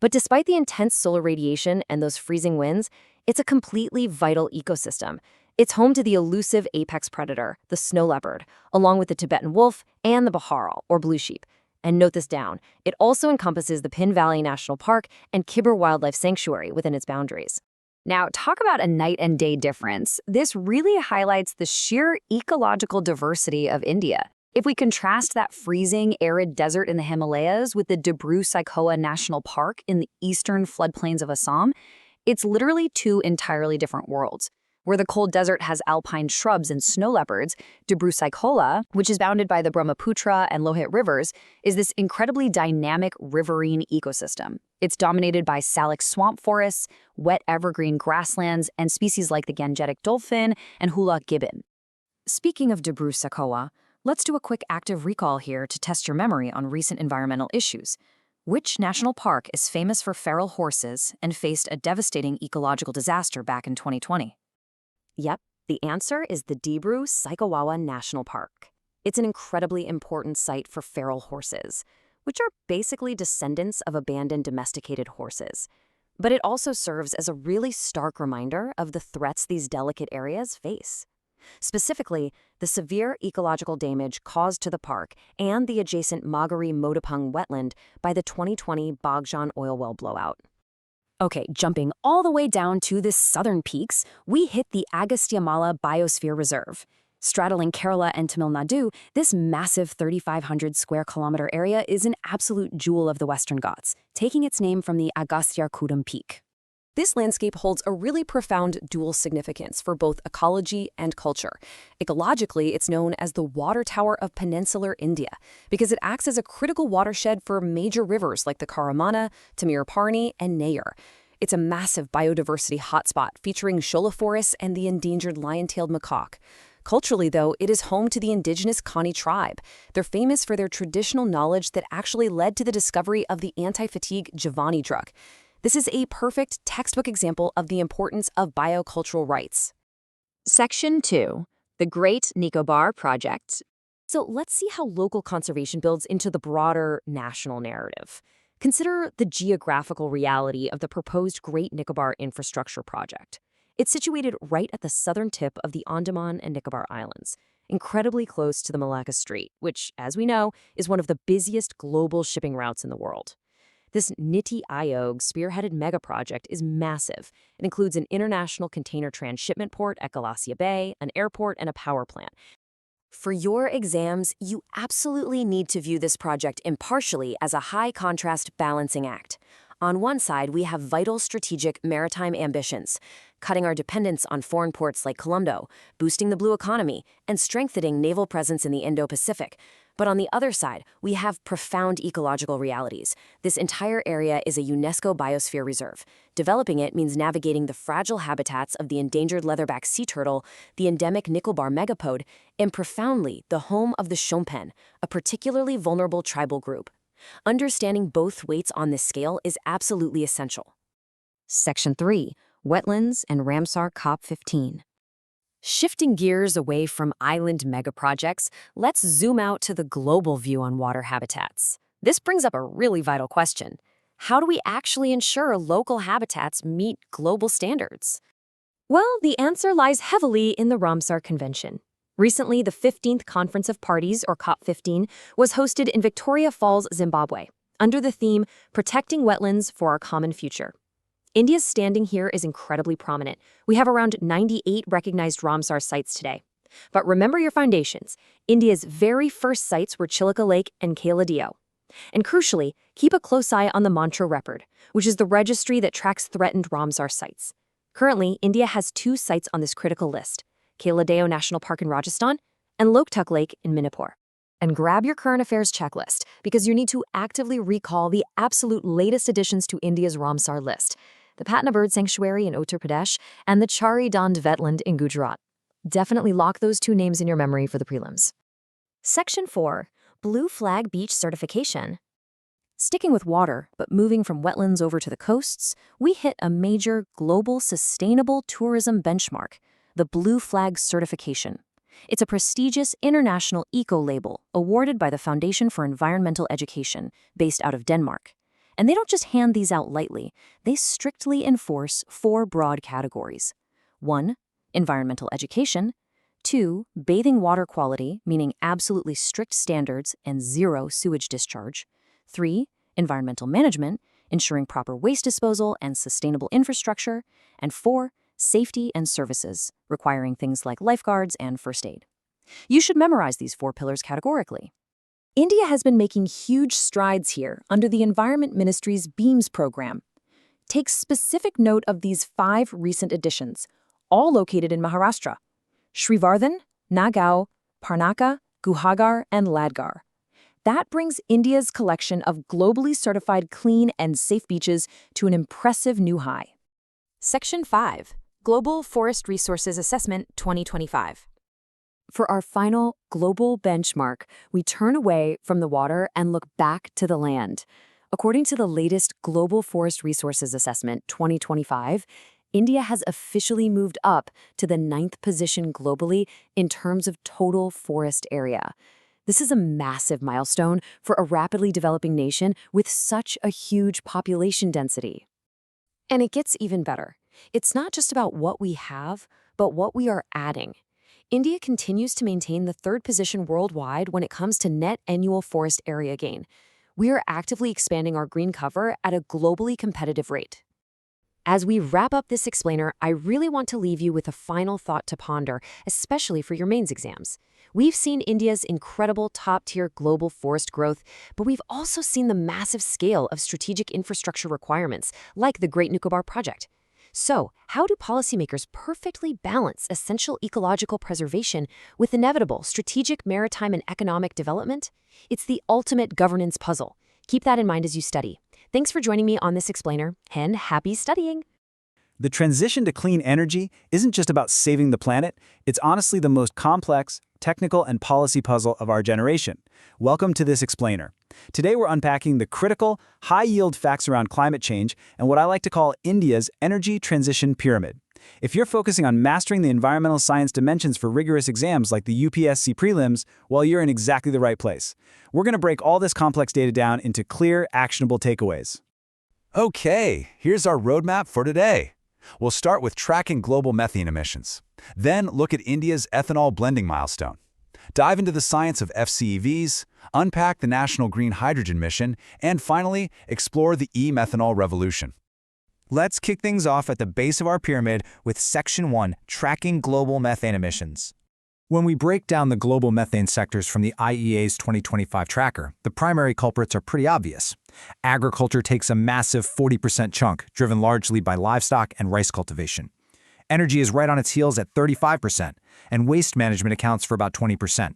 But despite the intense solar radiation and those freezing winds, it's a completely vital ecosystem. It's home to the elusive apex predator, the snow leopard, along with the Tibetan wolf and the Baharal, or blue sheep. And note this down, it also encompasses the Pin Valley National Park and Khyber Wildlife Sanctuary within its boundaries. Now, talk about a night and day difference. This really highlights the sheer ecological diversity of India. If we contrast that freezing, arid desert in the Himalayas with the Dibru-Saikhowa National Park in the eastern floodplains of Assam, it's literally two entirely different worlds. Where the cold desert has alpine shrubs and snow leopards, Dibru-Saikhowa, which is bounded by the Brahmaputra and Lohit rivers, is this incredibly dynamic riverine ecosystem. It's dominated by salic swamp forests, wet evergreen grasslands, and species like the Gangetic dolphin and hula gibbon. Speaking of Dibru-Saikhowa, let's do a quick active recall here to test your memory on recent environmental issues. Which national park is famous for feral horses and faced a devastating ecological disaster back in 2020? Yep, the answer is the Dibru-Saikhowa National Park. It's an incredibly important site for feral horses, which are basically descendants of abandoned domesticated horses. But it also serves as a really stark reminder of the threats these delicate areas face. Specifically, the severe ecological damage caused to the park and the adjacent Magari-Modapung wetland by the 2020 Bagjan oil well blowout. Okay, jumping all the way down to the southern peaks, we hit the Agasthyamala Biosphere Reserve. Straddling Kerala and Tamil Nadu, this massive 3,500 square kilometer area is an absolute jewel of the Western Ghats, taking its name from the Agasthyarkudam peak. This landscape holds a really profound dual significance for both ecology and culture. Ecologically, it's known as the water tower of peninsular India because it acts as a critical watershed for major rivers like the Karamana, Tamirapari, and Nayar. It's a massive biodiversity hotspot featuring shola forests and the endangered lion-tailed macaque. Culturally, though, it is home to the indigenous Kani tribe. They're famous for their traditional knowledge that actually led to the discovery of the anti-fatigue Javani drug. This is a perfect textbook example of the importance of biocultural rights. Section 2. The Great Nicobar Project. So let's see how local conservation builds into the broader national narrative. Consider the geographical reality of the proposed Great Nicobar Infrastructure Project. It's situated right at the southern tip of the Andaman and Nicobar Islands, incredibly close to the Malacca Strait, which, as we know, is one of the busiest global shipping routes in the world. This Niti Aayog spearheaded mega-project is massive. It includes an international container transshipment port at Galassia Bay, an airport, and a power plant. For your exams, you absolutely need to view this project impartially as a high-contrast balancing act. On one side, we have vital strategic maritime ambitions, cutting our dependence on foreign ports like Colombo, boosting the blue economy, and strengthening naval presence in the Indo-Pacific. But on the other side, we have profound ecological realities. This entire area is a UNESCO Biosphere reserve. Developing it means navigating the fragile habitats of the endangered leatherback sea turtle, the endemic Nicobar megapode, and profoundly the home of the Shompen, a particularly vulnerable tribal group. Understanding both weights on this scale is absolutely essential. Section 3. Wetlands and Ramsar COP15. Shifting gears away from island megaprojects, let's zoom out to the global view on water habitats. This brings up a really vital question. How do we actually ensure local habitats meet global standards? Well, the answer lies heavily in the Ramsar Convention. Recently, the 15th Conference of Parties, or COP15, was hosted in Victoria Falls, Zimbabwe, under the theme Protecting Wetlands for Our Common Future. India's standing here is incredibly prominent. We have around 98 recognized Ramsar sites today. But remember your foundations. India's very first sites were Chilika Lake and Kaladeo. And crucially, keep a close eye on the Mantra Record, which is the registry that tracks threatened Ramsar sites. Currently, India has 2 sites on this critical list, Kaladeo National Park in Rajasthan and Loktak Lake in Manipur. And grab your current affairs checklist, because you need to actively recall the absolute latest additions to India's Ramsar list, the Patna Bird Sanctuary in Uttar Pradesh and the Chari Dand Wetland in Gujarat. Definitely lock those 2 names in your memory for the prelims. Section 4. Blue Flag Beach Certification. Sticking with water, but moving from wetlands over to the coasts, we hit a major global sustainable tourism benchmark, the Blue Flag Certification. It's a prestigious international eco-label awarded by the Foundation for Environmental Education, based out of Denmark. And they don't just hand these out lightly. They strictly enforce 4 broad categories. 1. Environmental education. 2. Bathing water quality, meaning absolutely strict standards and 0 sewage discharge. 3. Environmental management, ensuring proper waste disposal and sustainable infrastructure. And 4. Safety and services, requiring things like lifeguards and first aid. You should memorize these 4 pillars categorically. India has been making huge strides here under the Environment Ministry's BEAMS program. Take specific note of these 5 recent additions, all located in Maharashtra: Srivardhan, Nagaon, Parnaka, Guhagar, and Ladgar. That brings India's collection of globally certified clean and safe beaches to an impressive new high. Section 5. Global Forest Resources Assessment 2025. For our final global benchmark, we turn away from the water and look back to the land. According to the latest Global Forest Resources Assessment 2025, India has officially moved up to the 9th position globally in terms of total forest area. This is a massive milestone for a rapidly developing nation with such a huge population density. And it gets even better. It's not just about what we have, but what we are adding. India continues to maintain the 3rd position worldwide when it comes to net annual forest area gain. We are actively expanding our green cover at a globally competitive rate. As we wrap up this explainer, I really want to leave you with a final thought to ponder, especially for your mains exams. We've seen India's incredible top-tier global forest growth, but we've also seen the massive scale of strategic infrastructure requirements, like the Great Nicobar Project. So, how do policymakers perfectly balance essential ecological preservation with inevitable strategic maritime and economic development? It's the ultimate governance puzzle. Keep that in mind as you study. Thanks for joining me on this explainer, and happy studying! The transition to clean energy isn't just about saving the planet, it's honestly the most complex, technical, and policy puzzle of our generation. Welcome to this explainer. Today we're unpacking the critical, high-yield facts around climate change and what I like to call India's energy transition pyramid. If you're focusing on mastering the environmental science dimensions for rigorous exams like the UPSC Prelims, well, you're in exactly the right place. We're going to break all this complex data down into clear, actionable takeaways. Okay, here's our roadmap for today. We'll start with tracking global methane emissions. Then look at India's ethanol blending milestone. Dive into the science of FCEVs, unpack the National Green Hydrogen Mission, and finally, explore the e-methanol revolution. Let's kick things off at the base of our pyramid with Section 1, Tracking Global Methane Emissions. When we break down the global methane sectors from the IEA's 2025 tracker, the primary culprits are pretty obvious. Agriculture takes a massive 40% chunk, driven largely by livestock and rice cultivation. Energy is right on its heels at 35%, and waste management accounts for about 20%.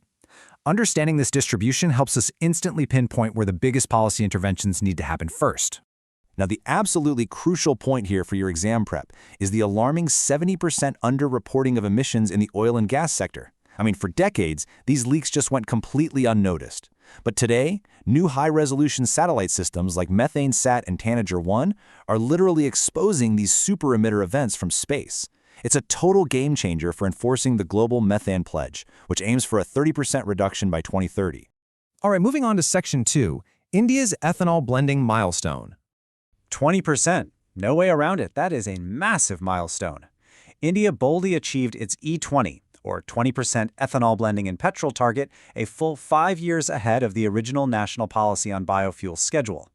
Understanding this distribution helps us instantly pinpoint where the biggest policy interventions need to happen first. Now, the absolutely crucial point here for your exam prep is the alarming 70% underreporting of emissions in the oil and gas sector. I mean, for decades, these leaks just went completely unnoticed. But today, new high-resolution satellite systems like MethaneSat and Tanager-1 are literally exposing these super-emitter events from space. It's a total game-changer for enforcing the Global Methane Pledge, which aims for a 30% reduction by 2030. All right, moving on to Section 2, India's ethanol blending milestone. 20%. No way around it. That is a massive milestone. India boldly achieved its E20, or 20% ethanol blending in petrol target, a full 5 years ahead of the original national policy on biofuels schedule.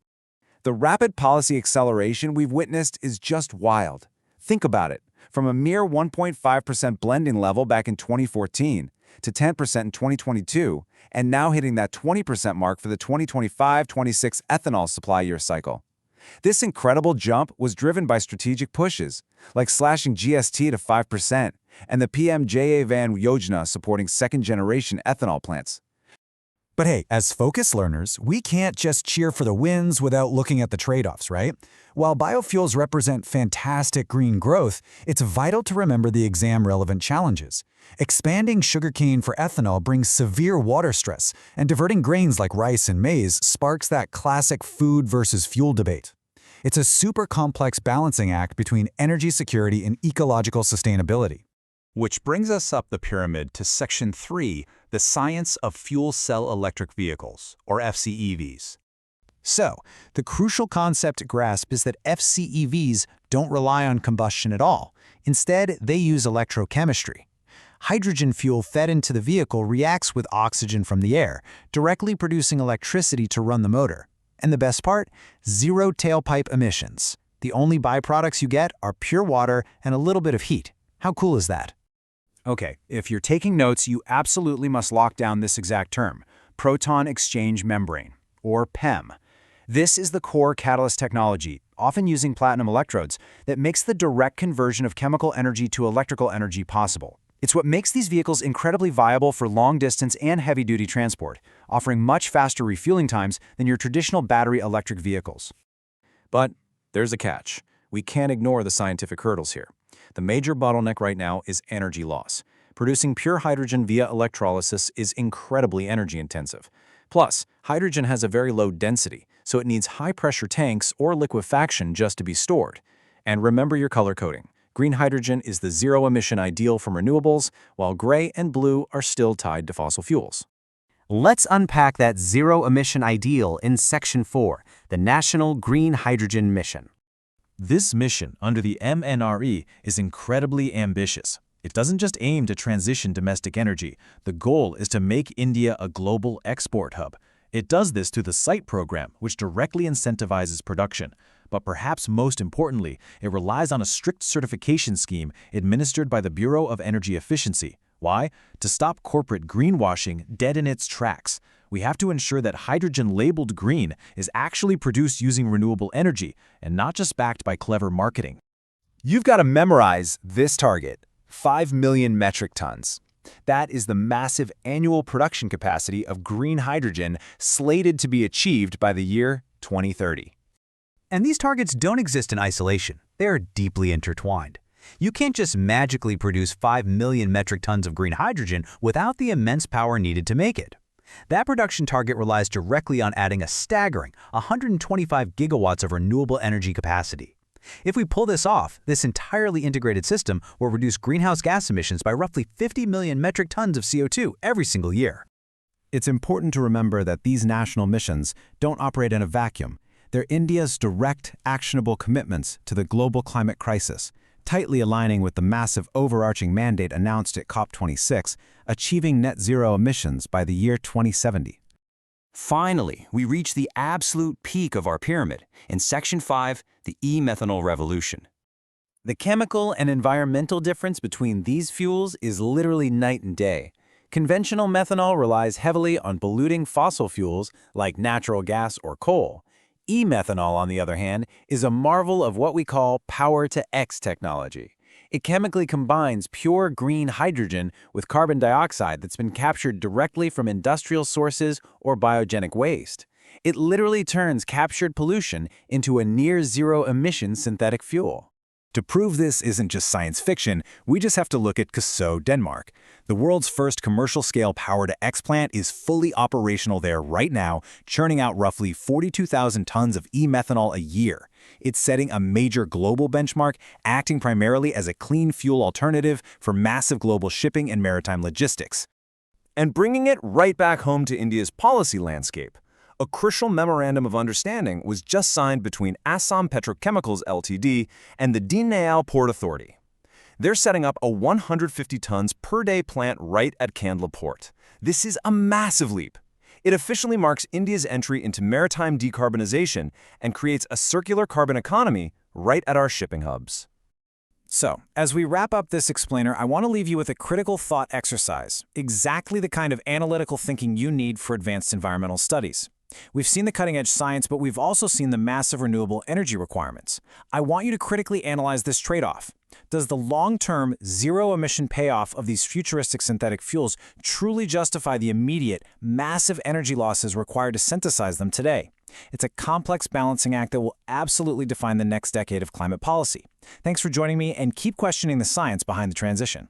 The rapid policy acceleration we've witnessed is just wild. Think about it. From a mere 1.5% blending level back in 2014 to 10% in 2022, and now hitting that 20% mark for the 2025-26 ethanol supply year cycle. This incredible jump was driven by strategic pushes, like slashing GST to 5% and the PM-JA-VAN Yojana supporting second-generation ethanol plants. But hey, as focused learners, we can't just cheer for the wins without looking at the trade-offs, right? While biofuels represent fantastic green growth, it's vital to remember the exam-relevant challenges. Expanding sugarcane for ethanol brings severe water stress, and diverting grains like rice and maize sparks that classic food versus fuel debate. It's a super complex balancing act between energy security and ecological sustainability. Which brings us up the pyramid to Section 3, the science of fuel cell electric vehicles, or FCEVs. So, the crucial concept to grasp is that FCEVs don't rely on combustion at all. Instead, they use electrochemistry. Hydrogen fuel fed into the vehicle reacts with oxygen from the air, directly producing electricity to run the motor. And the best part? Zero tailpipe emissions. The only byproducts you get are pure water and a little bit of heat. How cool is that? Okay, if you're taking notes, you absolutely must lock down this exact term, proton exchange membrane, or PEM. This is the core catalyst technology, often using platinum electrodes, that makes the direct conversion of chemical energy to electrical energy possible. It's what makes these vehicles incredibly viable for long-distance and heavy-duty transport, offering much faster refueling times than your traditional battery electric vehicles. But there's a catch. We can't ignore the scientific hurdles here. The major bottleneck right now is energy loss. Producing pure hydrogen via electrolysis is incredibly energy-intensive. Plus, hydrogen has a very low density, so it needs high-pressure tanks or liquefaction just to be stored. And remember your color coding. Green hydrogen is the zero-emission ideal from renewables, while gray and blue are still tied to fossil fuels. Let's unpack that zero-emission ideal in Section 4, the National Green Hydrogen Mission. This mission under the MNRE is incredibly ambitious. It doesn't just aim to transition domestic energy. The goal is to make India a global export hub. It does this through the SITE program, which directly incentivizes production. But perhaps most importantly, it relies on a strict certification scheme administered by the Bureau of Energy Efficiency. Why? To stop corporate greenwashing dead in its tracks. We have to ensure that hydrogen labeled green is actually produced using renewable energy and not just backed by clever marketing. You've got to memorize this target, 5 million metric tons. That is the massive annual production capacity of green hydrogen slated to be achieved by the year 2030. And these targets don't exist in isolation. They are deeply intertwined. You can't just magically produce 5 million metric tons of green hydrogen without the immense power needed to make it. That production target relies directly on adding a staggering 125 gigawatts of renewable energy capacity. If we pull this off, this entirely integrated system will reduce greenhouse gas emissions by roughly 50 million metric tons of CO2 every single year. It's important to remember that these national missions don't operate in a vacuum. They're India's direct, actionable commitments to the global climate crisis, tightly aligning with the massive overarching mandate announced at COP26, achieving net zero emissions by the year 2070. Finally, we reach the absolute peak of our pyramid in Section 5, the e-methanol revolution. The chemical and environmental difference between these fuels is literally night and day. Conventional methanol relies heavily on polluting fossil fuels like natural gas or coal. E-methanol, on the other hand, is a marvel of what we call power-to-X technology. It chemically combines pure green hydrogen with carbon dioxide that's been captured directly from industrial sources or biogenic waste. It literally turns captured pollution into a near-zero emission synthetic fuel. To prove this isn't just science fiction, we just have to look at Kaso, Denmark. The world's first commercial-scale power-to-X plant is fully operational there right now, churning out roughly 42,000 tons of e-methanol a year. It's setting a major global benchmark, acting primarily as a clean fuel alternative for massive global shipping and maritime logistics. And bringing it right back home to India's policy landscape, a crucial memorandum of understanding was just signed between Assam Petrochemicals Ltd. and the Deen Dayal Port Authority. They're setting up a 150 tons per day plant right at Kandla Port. This is a massive leap. It officially marks India's entry into maritime decarbonization and creates a circular carbon economy right at our shipping hubs. So, as we wrap up this explainer, I want to leave you with a critical thought exercise, exactly the kind of analytical thinking you need for advanced environmental studies. We've seen the cutting-edge science, but we've also seen the massive renewable energy requirements. I want you to critically analyze this trade-off. Does the long-term, zero-emission payoff of these futuristic synthetic fuels truly justify the immediate, massive energy losses required to synthesize them today? It's a complex balancing act that will absolutely define the next decade of climate policy. Thanks for joining me, and keep questioning the science behind the transition.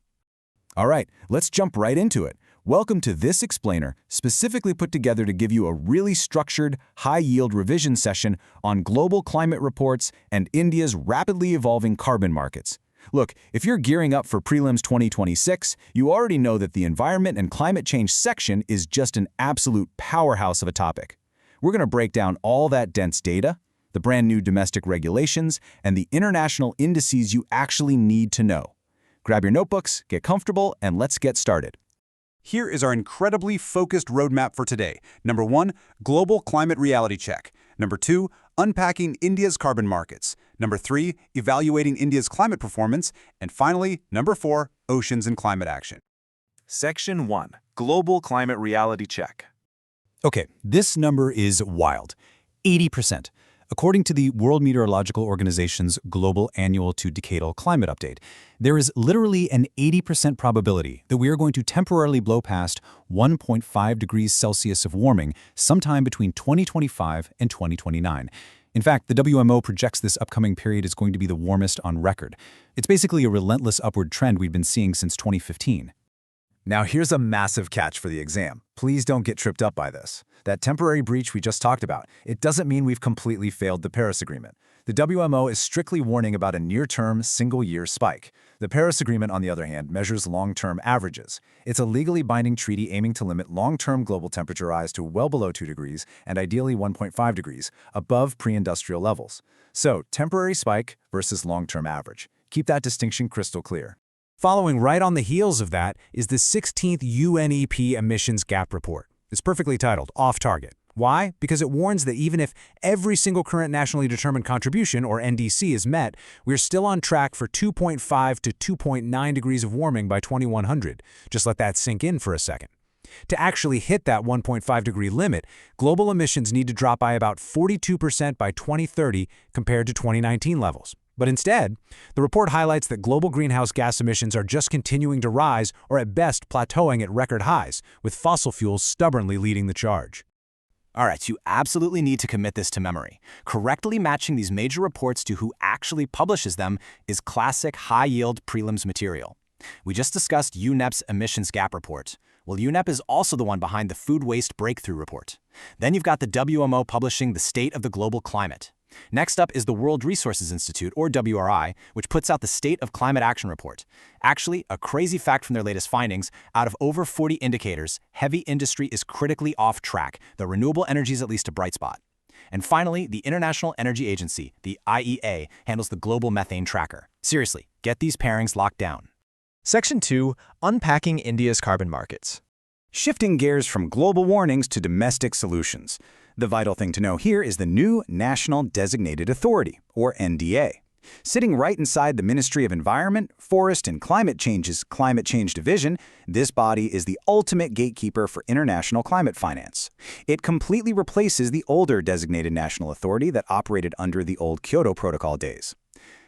All right, let's jump right into it. Welcome to this explainer, specifically put together to give you a really structured, high-yield revision session on global climate reports and India's rapidly evolving carbon markets. Look, if you're gearing up for Prelims 2026, you already know that the environment and climate change section is just an absolute powerhouse of a topic. We're going to break down all that dense data, the brand new domestic regulations, and the international indices you actually need to know. Grab your notebooks, get comfortable, and let's get started. Here is our incredibly focused roadmap for today. Number 1, Global Climate Reality Check. Number 2, Unpacking India's Carbon Markets. Number 3, Evaluating India's Climate Performance. And finally, number 4, Oceans and Climate Action. Section 1. Global Climate Reality Check. Okay, this number is wild. 80%. According to the World Meteorological Organization's Global Annual to Decadal Climate Update, there is literally an 80% probability that we are going to temporarily blow past 1.5 degrees Celsius of warming sometime between 2025 and 2029. In fact, the WMO projects this upcoming period is going to be the warmest on record. It's basically a relentless upward trend we've been seeing since 2015. Now here's a massive catch for the exam. Please don't get tripped up by this. That temporary breach we just talked about, it doesn't mean we've completely failed the Paris Agreement. The WMO is strictly warning about a near-term, single-year spike. The Paris Agreement, on the other hand, measures long-term averages. It's a legally binding treaty aiming to limit long-term global temperature rise to well below 2 degrees and ideally 1.5 degrees, above pre-industrial levels. So, temporary spike versus long-term average. Keep that distinction crystal clear. Following right on the heels of that is the 16th UNEP Emissions Gap Report. It's perfectly titled, Off Target. Why? Because it warns that even if every single current nationally determined contribution, or NDC, is met, we're still on track for 2.5 to 2.9 degrees of warming by 2100. Just let that sink in for a second. To actually hit that 1.5 degree limit, global emissions need to drop by about 42% by 2030 compared to 2019 levels. But instead, the report highlights that global greenhouse gas emissions are just continuing to rise or at best plateauing at record highs, with fossil fuels stubbornly leading the charge. All right, you absolutely need to commit this to memory. Correctly matching these major reports to who actually publishes them is classic high-yield prelims material. We just discussed UNEP's emissions gap report. Well, UNEP is also the one behind the Food Waste Breakthrough Report. Then you've got the WMO publishing the State of the Global Climate. Next up is the World Resources Institute, or WRI, which puts out the State of Climate Action Report. Actually, a crazy fact from their latest findings, out of over 40 indicators, heavy industry is critically off track, though renewable energy is at least a bright spot. And finally, the International Energy Agency, the IEA, handles the Global Methane Tracker. Seriously, get these pairings locked down. Section 2. Unpacking India's carbon markets. Shifting gears from global warnings to domestic solutions. The vital thing to know here is the new National Designated Authority, or NDA. Sitting right inside the Ministry of Environment, Forest and Climate Change's Climate Change Division, this body is the ultimate gatekeeper for international climate finance. It completely replaces the older Designated National Authority that operated under the old Kyoto Protocol days.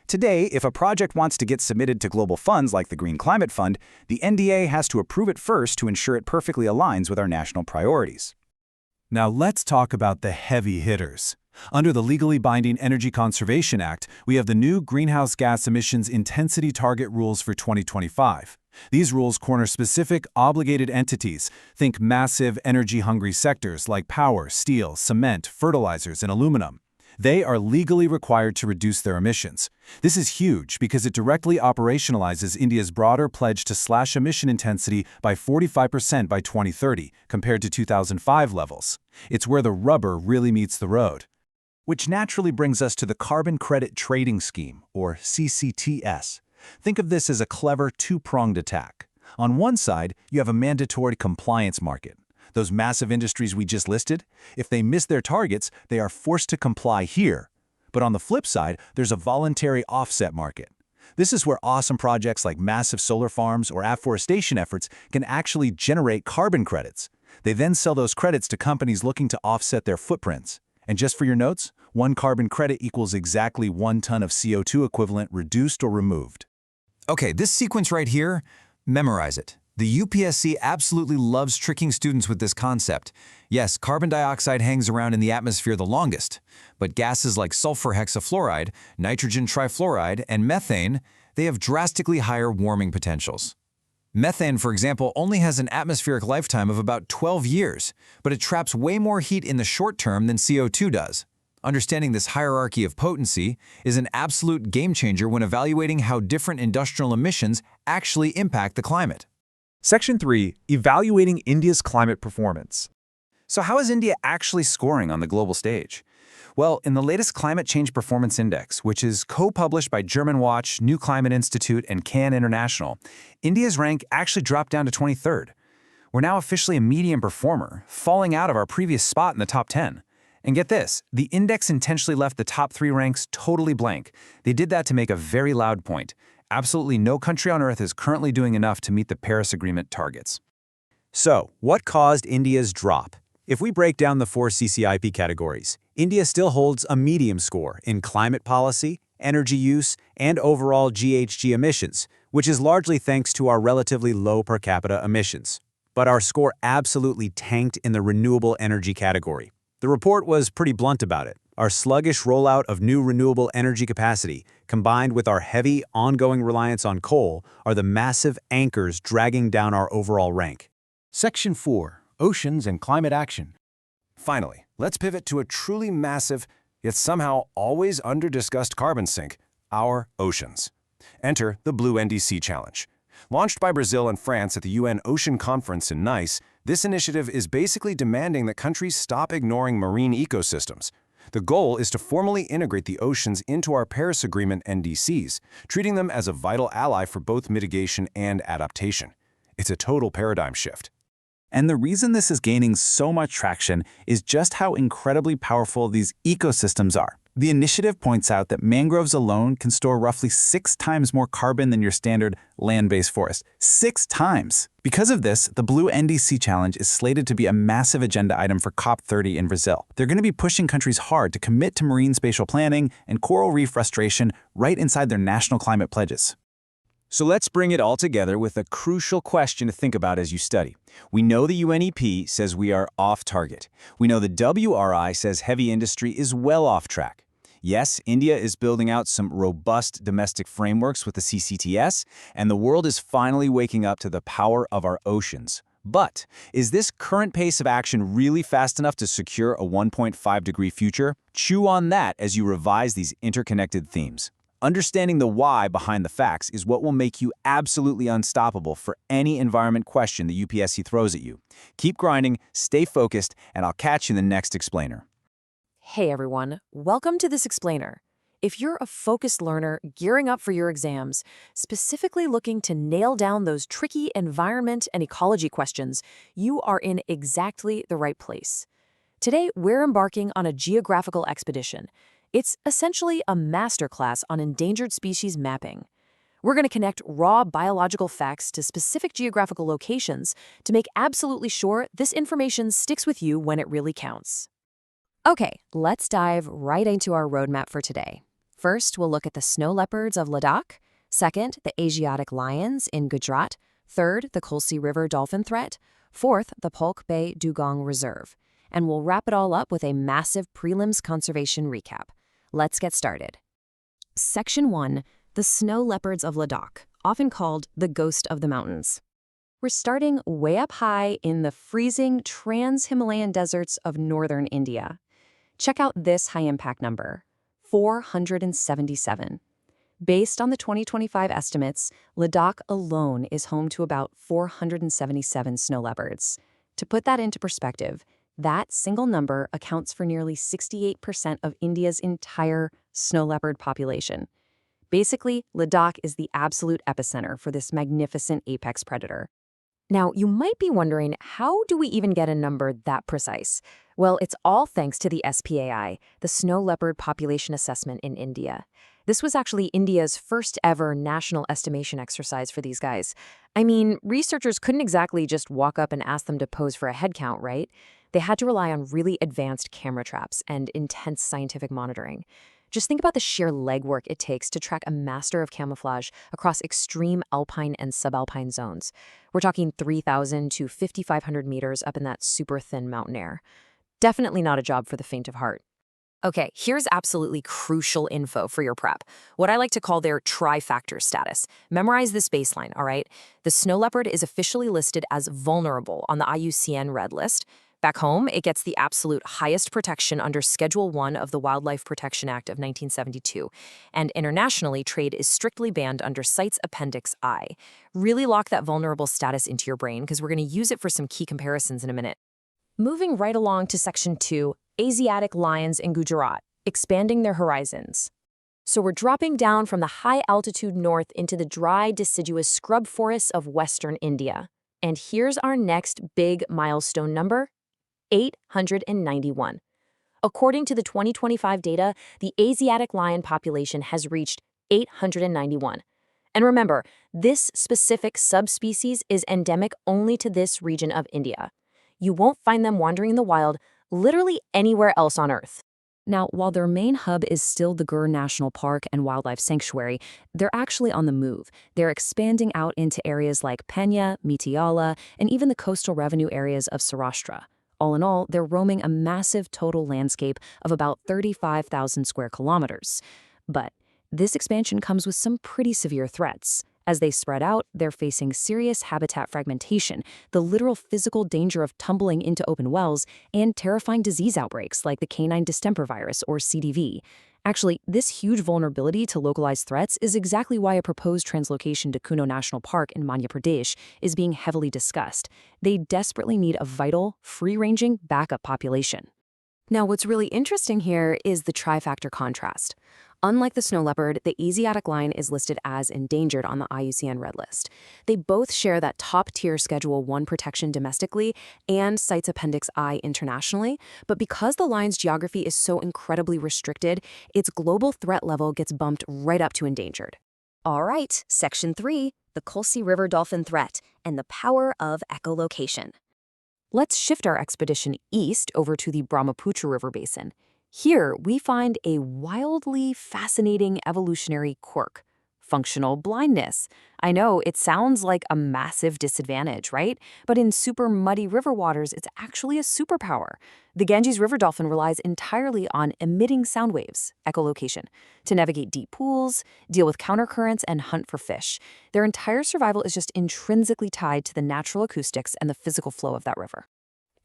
Today, if a project wants to get submitted to global funds like the Green Climate Fund, the NDA has to approve it first to ensure it perfectly aligns with our national priorities. Now let's talk about the heavy hitters. Under the legally binding Energy Conservation Act, we have the new Greenhouse Gas Emissions Intensity Target Rules for 2025. These rules corner specific, obligated entities. Think massive, energy-hungry sectors like power, steel, cement, fertilizers, and aluminum. They are legally required to reduce their emissions. This is huge because it directly operationalizes India's broader pledge to slash emission intensity by 45% by 2030, compared to 2005 levels. It's where the rubber really meets the road. Which naturally brings us to the Carbon Credit Trading Scheme, or CCTS. Think of this as a clever two-pronged attack. On one side, you have a mandatory compliance market. Those massive industries we just listed, if they miss their targets, they are forced to comply here. But on the flip side, there's a voluntary offset market. This is where awesome projects like massive solar farms or afforestation efforts can actually generate carbon credits. They then sell those credits to companies looking to offset their footprints. And just for your notes, 1 carbon credit equals exactly 1 ton of CO2 equivalent reduced or removed. Okay, this sequence right here, memorize it. The UPSC absolutely loves tricking students with this concept. Yes, carbon dioxide hangs around in the atmosphere the longest, but gases like sulfur hexafluoride, nitrogen trifluoride, and methane, they have drastically higher warming potentials. Methane, for example, only has an atmospheric lifetime of about 12 years, but it traps way more heat in the short term than CO2 does. Understanding this hierarchy of potency is an absolute game changer when evaluating how different industrial emissions actually impact the climate. Section 3. Evaluating India's climate performance. So how is India actually scoring on the global stage? Well, in the latest Climate Change Performance Index, which is co-published by German Watch, New Climate Institute, and Cannes International, India's rank actually dropped down to 23rd. We're now officially a medium performer, falling out of our previous spot in the top 10. And get this, the index intentionally left the top 3 ranks totally blank. They did that to make a very loud point. Absolutely no country on Earth is currently doing enough to meet the Paris Agreement targets. So, what caused India's drop? If we break down the 4 CCIP categories, India still holds a medium score in climate policy, energy use, and overall GHG emissions, which is largely thanks to our relatively low per capita emissions. But our score absolutely tanked in the renewable energy category. The report was pretty blunt about it. Our sluggish rollout of new renewable energy capacity, combined with our heavy, ongoing reliance on coal, are the massive anchors dragging down our overall rank. Section 4. Oceans and Climate Action. Finally, let's pivot to a truly massive, yet somehow always under-discussed carbon sink, our oceans. Enter the Blue NDC Challenge. Launched by Brazil and France at the UN Ocean Conference in Nice, this initiative is basically demanding that countries stop ignoring marine ecosystems. The goal is to formally integrate the oceans into our Paris Agreement NDCs, treating them as a vital ally for both mitigation and adaptation. It's a total paradigm shift. And the reason this is gaining so much traction is just how incredibly powerful these ecosystems are. The initiative points out that mangroves alone can store roughly 6 times more carbon than your standard land-based forest. 6 times! Because of this, the Blue NDC Challenge is slated to be a massive agenda item for COP30 in Brazil. They're going to be pushing countries hard to commit to marine spatial planning and coral reef restoration right inside their national climate pledges. So let's bring it all together with a crucial question to think about as you study. We know the UNEP says we are off target. We know the WRI says heavy industry is well off track. Yes, India is building out some robust domestic frameworks with the CCTS, and the world is finally waking up to the power of our oceans. But is this current pace of action really fast enough to secure a 1.5-degree future? Chew on that as you revise these interconnected themes. Understanding the why behind the facts is what will make you absolutely unstoppable for any environment question the UPSC throws at you. Keep grinding, stay focused, and I'll catch you in the next explainer. Hey everyone, welcome to this explainer. If you're a focused learner gearing up for your exams, specifically looking to nail down those tricky environment and ecology questions, you are in exactly the right place. Today, we're embarking on a geographical expedition. It's essentially a masterclass on endangered species mapping. We're going to connect raw biological facts to specific geographical locations to make absolutely sure this information sticks with you when it really counts. Okay, let's dive right into our roadmap for today. First, we'll look at the snow leopards of Ladakh. Second, the Asiatic lions in Gujarat. Third, the Kulsi River dolphin threat. Fourth, the Polk Bay Dugong Reserve. And we'll wrap it all up with a massive prelims conservation recap. Let's get started. Section 1, the snow leopards of Ladakh, often called the ghost of the mountains. We're starting way up high in the freezing trans-Himalayan deserts of northern India. Check out this high-impact number, 477. Based on the 2025 estimates, Ladakh alone is home to about 477 snow leopards. To put that into perspective, that single number accounts for nearly 68% of India's entire snow leopard population. Basically, Ladakh is the absolute epicenter for this magnificent apex predator. Now, you might be wondering, how do we even get a number that precise? Well, it's all thanks to the SPAI, the Snow Leopard Population Assessment in India. This was actually India's first ever national estimation exercise for these guys. I mean, researchers couldn't exactly just walk up and ask them to pose for a head count, right? They had to rely on really advanced camera traps and intense scientific monitoring. Just think about the sheer legwork it takes to track a master of camouflage across extreme alpine and subalpine zones. We're talking 3,000 to 5,500 meters up in that super thin mountain air. Definitely not a job for the faint of heart. Okay, here's absolutely crucial info for your prep, what I like to call their trifactor status. Memorize this baseline, all right? The snow leopard is officially listed as vulnerable on the IUCN Red List. Back home, it gets the absolute highest protection under Schedule 1 of the Wildlife Protection Act of 1972. And internationally, trade is strictly banned under CITES Appendix I. Really lock that vulnerable status into your brain because we're going to use it for some key comparisons in a minute. Moving right along to Section 2, Asiatic lions in Gujarat, expanding their horizons. So we're dropping down from the high-altitude north into the dry, deciduous scrub forests of western India. And here's our next big milestone number, 891. According to the 2025 data, the Asiatic lion population has reached 891. And remember, this specific subspecies is endemic only to this region of India. You won't find them wandering in the wild literally anywhere else on Earth. Now, while their main hub is still the Gir National Park and Wildlife Sanctuary, they're actually on the move. They're expanding out into areas like Penya, Mitiala, and even the coastal revenue areas of Saurashtra. All in all, they're roaming a massive total landscape of about 35,000 square kilometers. But this expansion comes with some pretty severe threats. As they spread out, they're facing serious habitat fragmentation, the literal physical danger of tumbling into open wells, and terrifying disease outbreaks like the canine distemper virus, or CDV. Actually, this huge vulnerability to localized threats is exactly why a proposed translocation to Kuno National Park in Madhya Pradesh is being heavily discussed. They desperately need a vital, free-ranging backup population. Now, what's really interesting here is the trifactor contrast. Unlike the snow leopard, the Asiatic lion is listed as endangered on the IUCN Red List. They both share that top-tier Schedule 1 protection domestically and CITES Appendix I internationally, but because the lion's geography is so incredibly restricted, its global threat level gets bumped right up to endangered. All right, Section 3, the Kolsi River dolphin threat and the power of echolocation. Let's shift our expedition east over to the Brahmaputra River Basin. Here, we find a wildly fascinating evolutionary quirk: functional blindness. I know, it sounds like a massive disadvantage, right? But in super muddy river waters, it's actually a superpower. The Ganges River dolphin relies entirely on emitting sound waves, echolocation, to navigate deep pools, deal with countercurrents, and hunt for fish. Their entire survival is just intrinsically tied to the natural acoustics and the physical flow of that river.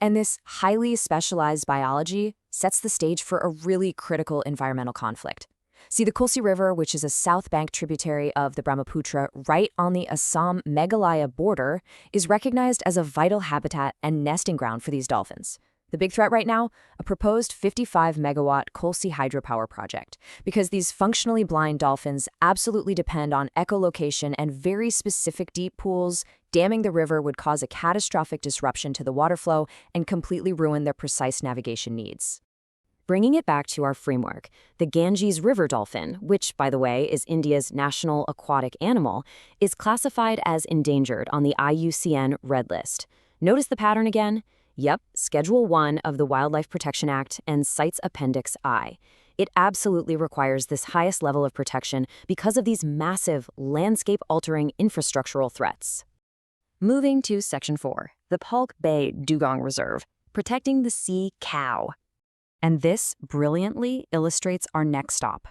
And this highly specialized biology sets the stage for a really critical environmental conflict. See, the Kolsi River, which is a south bank tributary of the Brahmaputra right on the Assam-Meghalaya border, is recognized as a vital habitat and nesting ground for these dolphins. The big threat right now, a proposed 55-megawatt Kolsi hydropower project, because these functionally blind dolphins absolutely depend on echolocation and very specific deep pools. Damming the river would cause a catastrophic disruption to the water flow and completely ruin their precise navigation needs. Bringing it back to our framework, the Ganges River dolphin, which, by the way, is India's national aquatic animal, is classified as endangered on the IUCN Red List. Notice the pattern again? Yep, Schedule 1 of the Wildlife Protection Act and CITES Appendix I. It absolutely requires this highest level of protection because of these massive, landscape-altering infrastructural threats. Moving to Section 4, the Palk Bay Dugong Reserve, protecting the sea cow. And this brilliantly illustrates our next stop.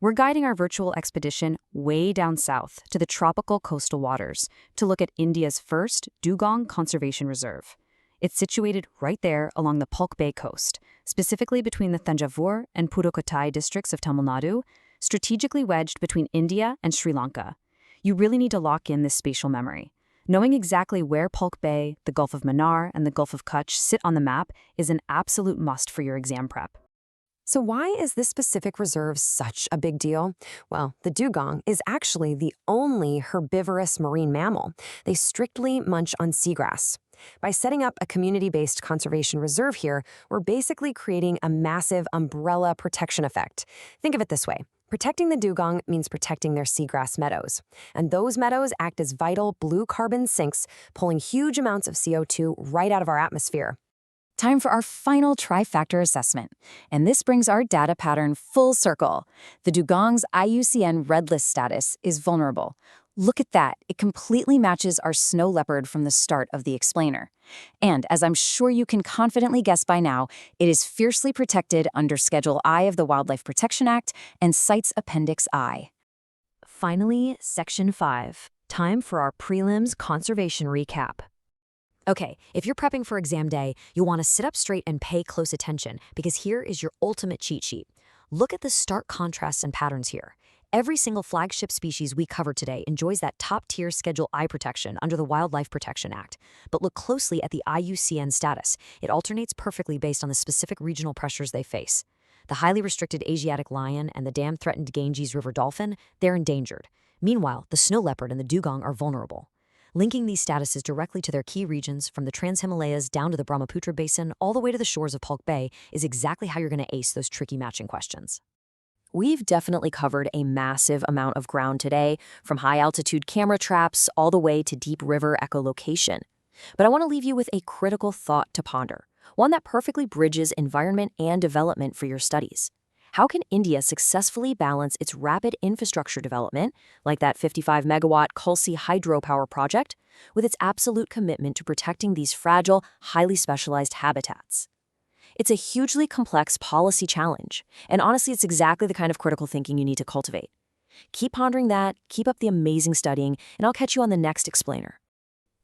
We're guiding our virtual expedition way down south to the tropical coastal waters to look at India's first dugong conservation reserve. It's situated right there along the Palk Bay coast, specifically between the Thanjavur and Pudukkottai districts of Tamil Nadu, strategically wedged between India and Sri Lanka. You really need to lock in this spatial memory. Knowing exactly where Palk Bay, the Gulf of Mannar, and the Gulf of Kutch sit on the map is an absolute must for your exam prep. So why is this specific reserve such a big deal? Well, the dugong is actually the only herbivorous marine mammal. They strictly munch on seagrass. By setting up a community-based conservation reserve here, we're basically creating a massive umbrella protection effect. Think of it this way. Protecting the dugong means protecting their seagrass meadows. And those meadows act as vital blue carbon sinks, pulling huge amounts of CO2 right out of our atmosphere. Time for our final trifactor assessment. And this brings our data pattern full circle. The dugong's IUCN Red List status is vulnerable. Look at that. It completely matches our snow leopard from the start of the explainer. And as I'm sure you can confidently guess by now, it is fiercely protected under Schedule I of the Wildlife Protection Act and CITES Appendix I. Finally, Section 5. Time for our prelims conservation recap. Okay, if you're prepping for exam day, you'll want to sit up straight and pay close attention because here is your ultimate cheat sheet. Look at the stark contrasts and patterns here. Every single flagship species we covered today enjoys that top-tier Schedule I protection under the Wildlife Protection Act. But look closely at the IUCN status. It alternates perfectly based on the specific regional pressures they face. The highly restricted Asiatic lion and the dam-threatened Ganges River dolphin, they're endangered. Meanwhile, the snow leopard and the dugong are vulnerable. Linking these statuses directly to their key regions, from the Trans-Himalayas down to the Brahmaputra Basin all the way to the shores of Palk Bay, is exactly how you're going to ace those tricky matching questions. We've definitely covered a massive amount of ground today, from high-altitude camera traps all the way to deep river echolocation. But I want to leave you with a critical thought to ponder, one that perfectly bridges environment and development for your studies. How can India successfully balance its rapid infrastructure development, like that 55-megawatt Kolsi hydropower project, with its absolute commitment to protecting these fragile, highly specialized habitats? It's a hugely complex policy challenge, and honestly, it's exactly the kind of critical thinking you need to cultivate. Keep pondering that, keep up the amazing studying, and I'll catch you on the next explainer.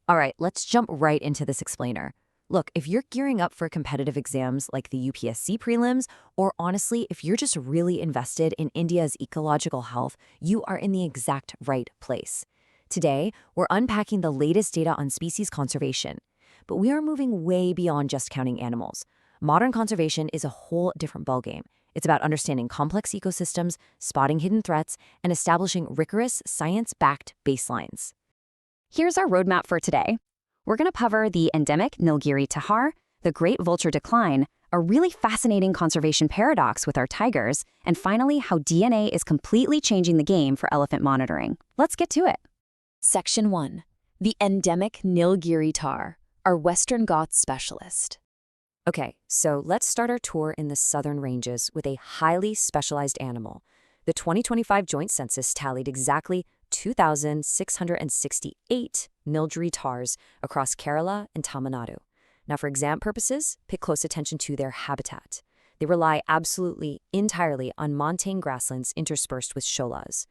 All right, let's jump right into this explainer. Look, if you're gearing up for competitive exams like the UPSC Prelims, or honestly, if you're just really invested in India's ecological health, you are in the exact right place. Today, we're unpacking the latest data on species conservation, but we are moving way beyond just counting animals. Modern conservation is a whole different ballgame. It's about understanding complex ecosystems, spotting hidden threats, and establishing rigorous, science-backed baselines. Here's our roadmap for today. We're going to cover the endemic Nilgiri tahar, the great vulture decline, a really fascinating conservation paradox with our tigers, and finally, how DNA is completely changing the game for elephant monitoring. Let's get to it. Section 1. The endemic Nilgiri tahr, our Western Ghats specialist. Okay, so let's start our tour in the southern ranges with a highly specialized animal. The 2025 Joint Census tallied exactly 2,668 Nilgiri tahrs across Kerala and Tamil Nadu. Now, for exam purposes, pay close attention to their habitat. They rely absolutely entirely on montane grasslands interspersed with sholas.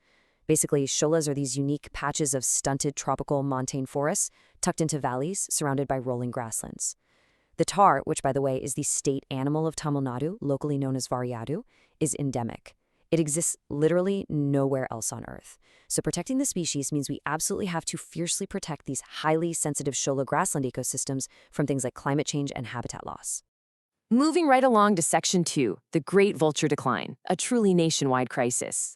Basically, sholas are these unique patches of stunted tropical montane forests tucked into valleys surrounded by rolling grasslands. The tahr, which by the way is the state animal of Tamil Nadu, locally known as Variadu, is endemic. It exists literally nowhere else on Earth. So protecting the species means we absolutely have to fiercely protect these highly sensitive shola grassland ecosystems from things like climate change and habitat loss. Moving right along to Section 2, the great vulture decline, a truly nationwide crisis.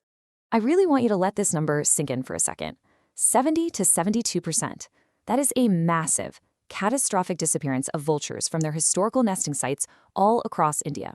I really want you to let this number sink in for a second. 70 to 72%. That is a massive, catastrophic disappearance of vultures from their historical nesting sites all across India.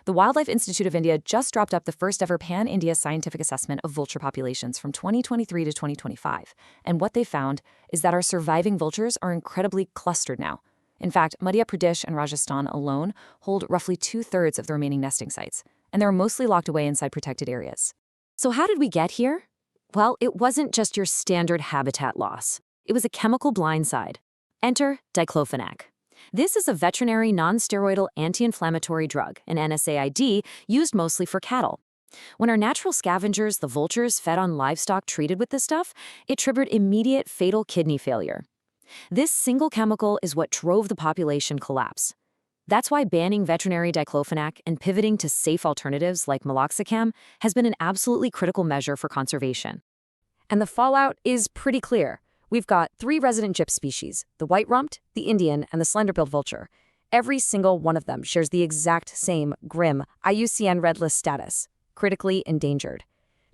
The Wildlife Institute of India just dropped up the first ever Pan-India scientific assessment of vulture populations from 2023 to 2025, and what they found is that our surviving vultures are incredibly clustered now. In fact, Madhya Pradesh and Rajasthan alone hold roughly 2/3 of the remaining nesting sites, and they're mostly locked away inside protected areas. So how did we get here? Well, it wasn't just your standard habitat loss. It was a chemical blindside. Enter diclofenac. This is a veterinary non-steroidal anti-inflammatory drug, an NSAID, used mostly for cattle. When our natural scavengers, the vultures, fed on livestock treated with this stuff, it triggered immediate fatal kidney failure. This single chemical is what drove the population collapse. That's why banning veterinary diclofenac and pivoting to safe alternatives like meloxicam has been an absolutely critical measure for conservation. And the fallout is pretty clear. We've got 3 resident gyp species, the white-rumped, the Indian, and the slender-billed vulture. Every single one of them shares the exact same grim IUCN Red List status, critically endangered.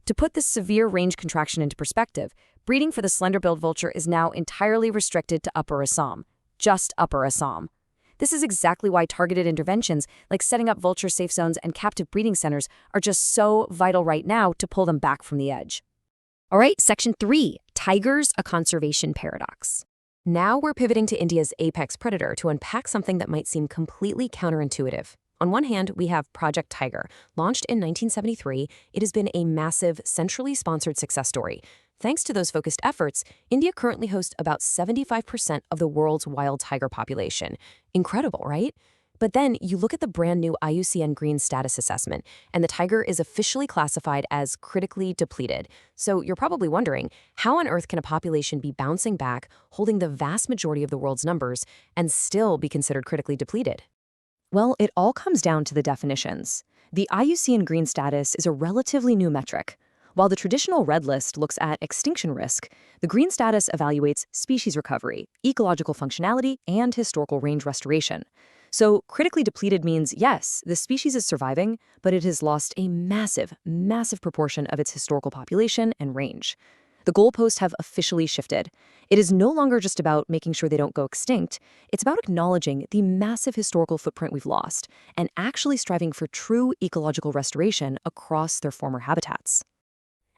To put this severe range contraction into perspective, breeding for the slender-billed vulture is now entirely restricted to Upper Assam, just Upper Assam. This is exactly why targeted interventions like setting up vulture safe zones and captive breeding centers are just so vital right now to pull them back from the edge. All right, Section 3, Tigers, a conservation paradox. Now we're pivoting to India's apex predator to unpack something that might seem completely counterintuitive. On one hand, we have Project Tiger. Launched in 1973, it has been a massive, centrally sponsored success story. Thanks to those focused efforts, India currently hosts about 75% of the world's wild tiger population. Incredible, right? But then you look at the brand new IUCN Green Status Assessment, and the tiger is officially classified as critically depleted. So you're probably wondering, how on earth can a population be bouncing back, holding the vast majority of the world's numbers, and still be considered critically depleted? Well, it all comes down to the definitions. The IUCN Green Status is a relatively new metric. While the traditional red list looks at extinction risk, the green status evaluates species recovery, ecological functionality, and historical range restoration. So critically depleted means, yes, the species is surviving, but it has lost a massive, massive proportion of its historical population and range. The goalposts have officially shifted. It is no longer just about making sure they don't go extinct. It's about acknowledging the massive historical footprint we've lost and actually striving for true ecological restoration across their former habitats.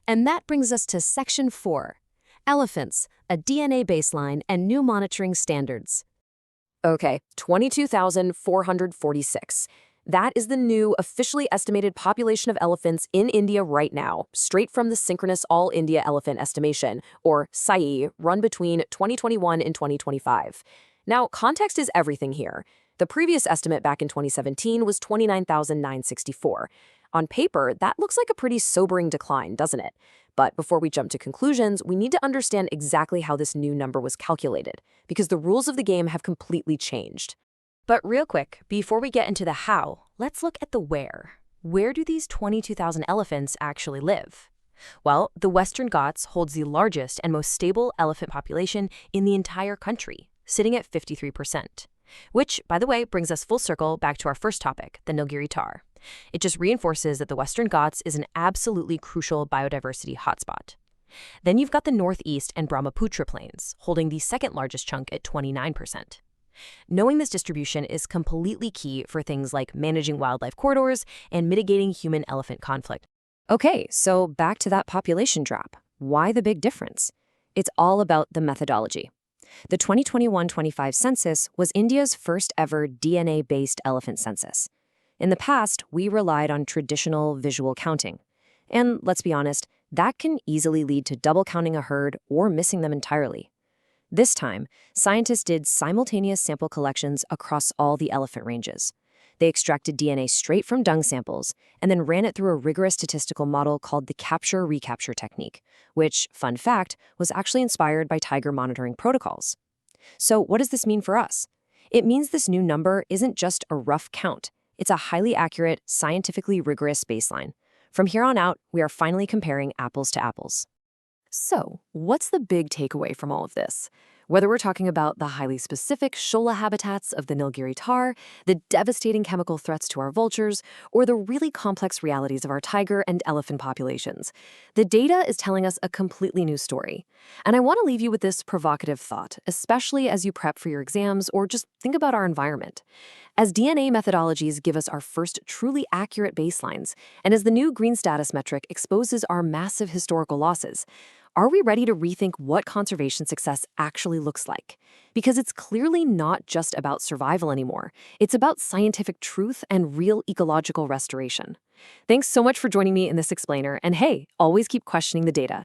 And that brings us to Section 4, Elephants, a DNA baseline and new monitoring standards. Okay, 22,446. That is the new officially estimated population of elephants in India right now, straight from the Synchronous All India Elephant Estimation, or SAI, run between 2021 and 2025. Now, context is everything here. The previous estimate back in 2017 was 29,964. On paper, that looks like a pretty sobering decline, doesn't it? But before we jump to conclusions, we need to understand exactly how this new number was calculated, because the rules of the game have completely changed. But real quick, before we get into the how, let's look at the where. Where do these 22,000 elephants actually live? Well, the Western Ghats holds the largest and most stable elephant population in the entire country, sitting at 53%. Which, by the way, brings us full circle back to our first topic, the Nilgiri tar. It just reinforces that the Western Ghats is an absolutely crucial biodiversity hotspot. Then you've got the Northeast and Brahmaputra plains, holding the second largest chunk at 29%. Knowing this distribution is completely key for things like managing wildlife corridors and mitigating human-elephant conflict. Okay, so back to that population drop. Why the big difference? It's all about the methodology. The 2021-25 census was India's first ever DNA-based elephant census. In the past, we relied on traditional visual counting. And let's be honest, that can easily lead to double counting a herd or missing them entirely. This time, scientists did simultaneous sample collections across all the elephant ranges. They extracted DNA straight from dung samples and then ran it through a rigorous statistical model called the capture-recapture technique, which, fun fact, was actually inspired by tiger monitoring protocols. So what does this mean for us? It means this new number isn't just a rough count. It's a highly accurate, scientifically rigorous baseline. From here on out, we are finally comparing apples to apples. So, what's the big takeaway from all of this? Whether we're talking about the highly specific shola habitats of the Nilgiri tar, the devastating chemical threats to our vultures, or the really complex realities of our tiger and elephant populations, the data is telling us a completely new story. And I want to leave you with this provocative thought, especially as you prep for your exams or just think about our environment. As DNA methodologies give us our first truly accurate baselines, and as the new green status metric exposes our massive historical losses, are we ready to rethink what conservation success actually looks like? Because it's clearly not just about survival anymore. It's about scientific truth and real ecological restoration. Thanks so much for joining me in this explainer, and hey, always keep questioning the data.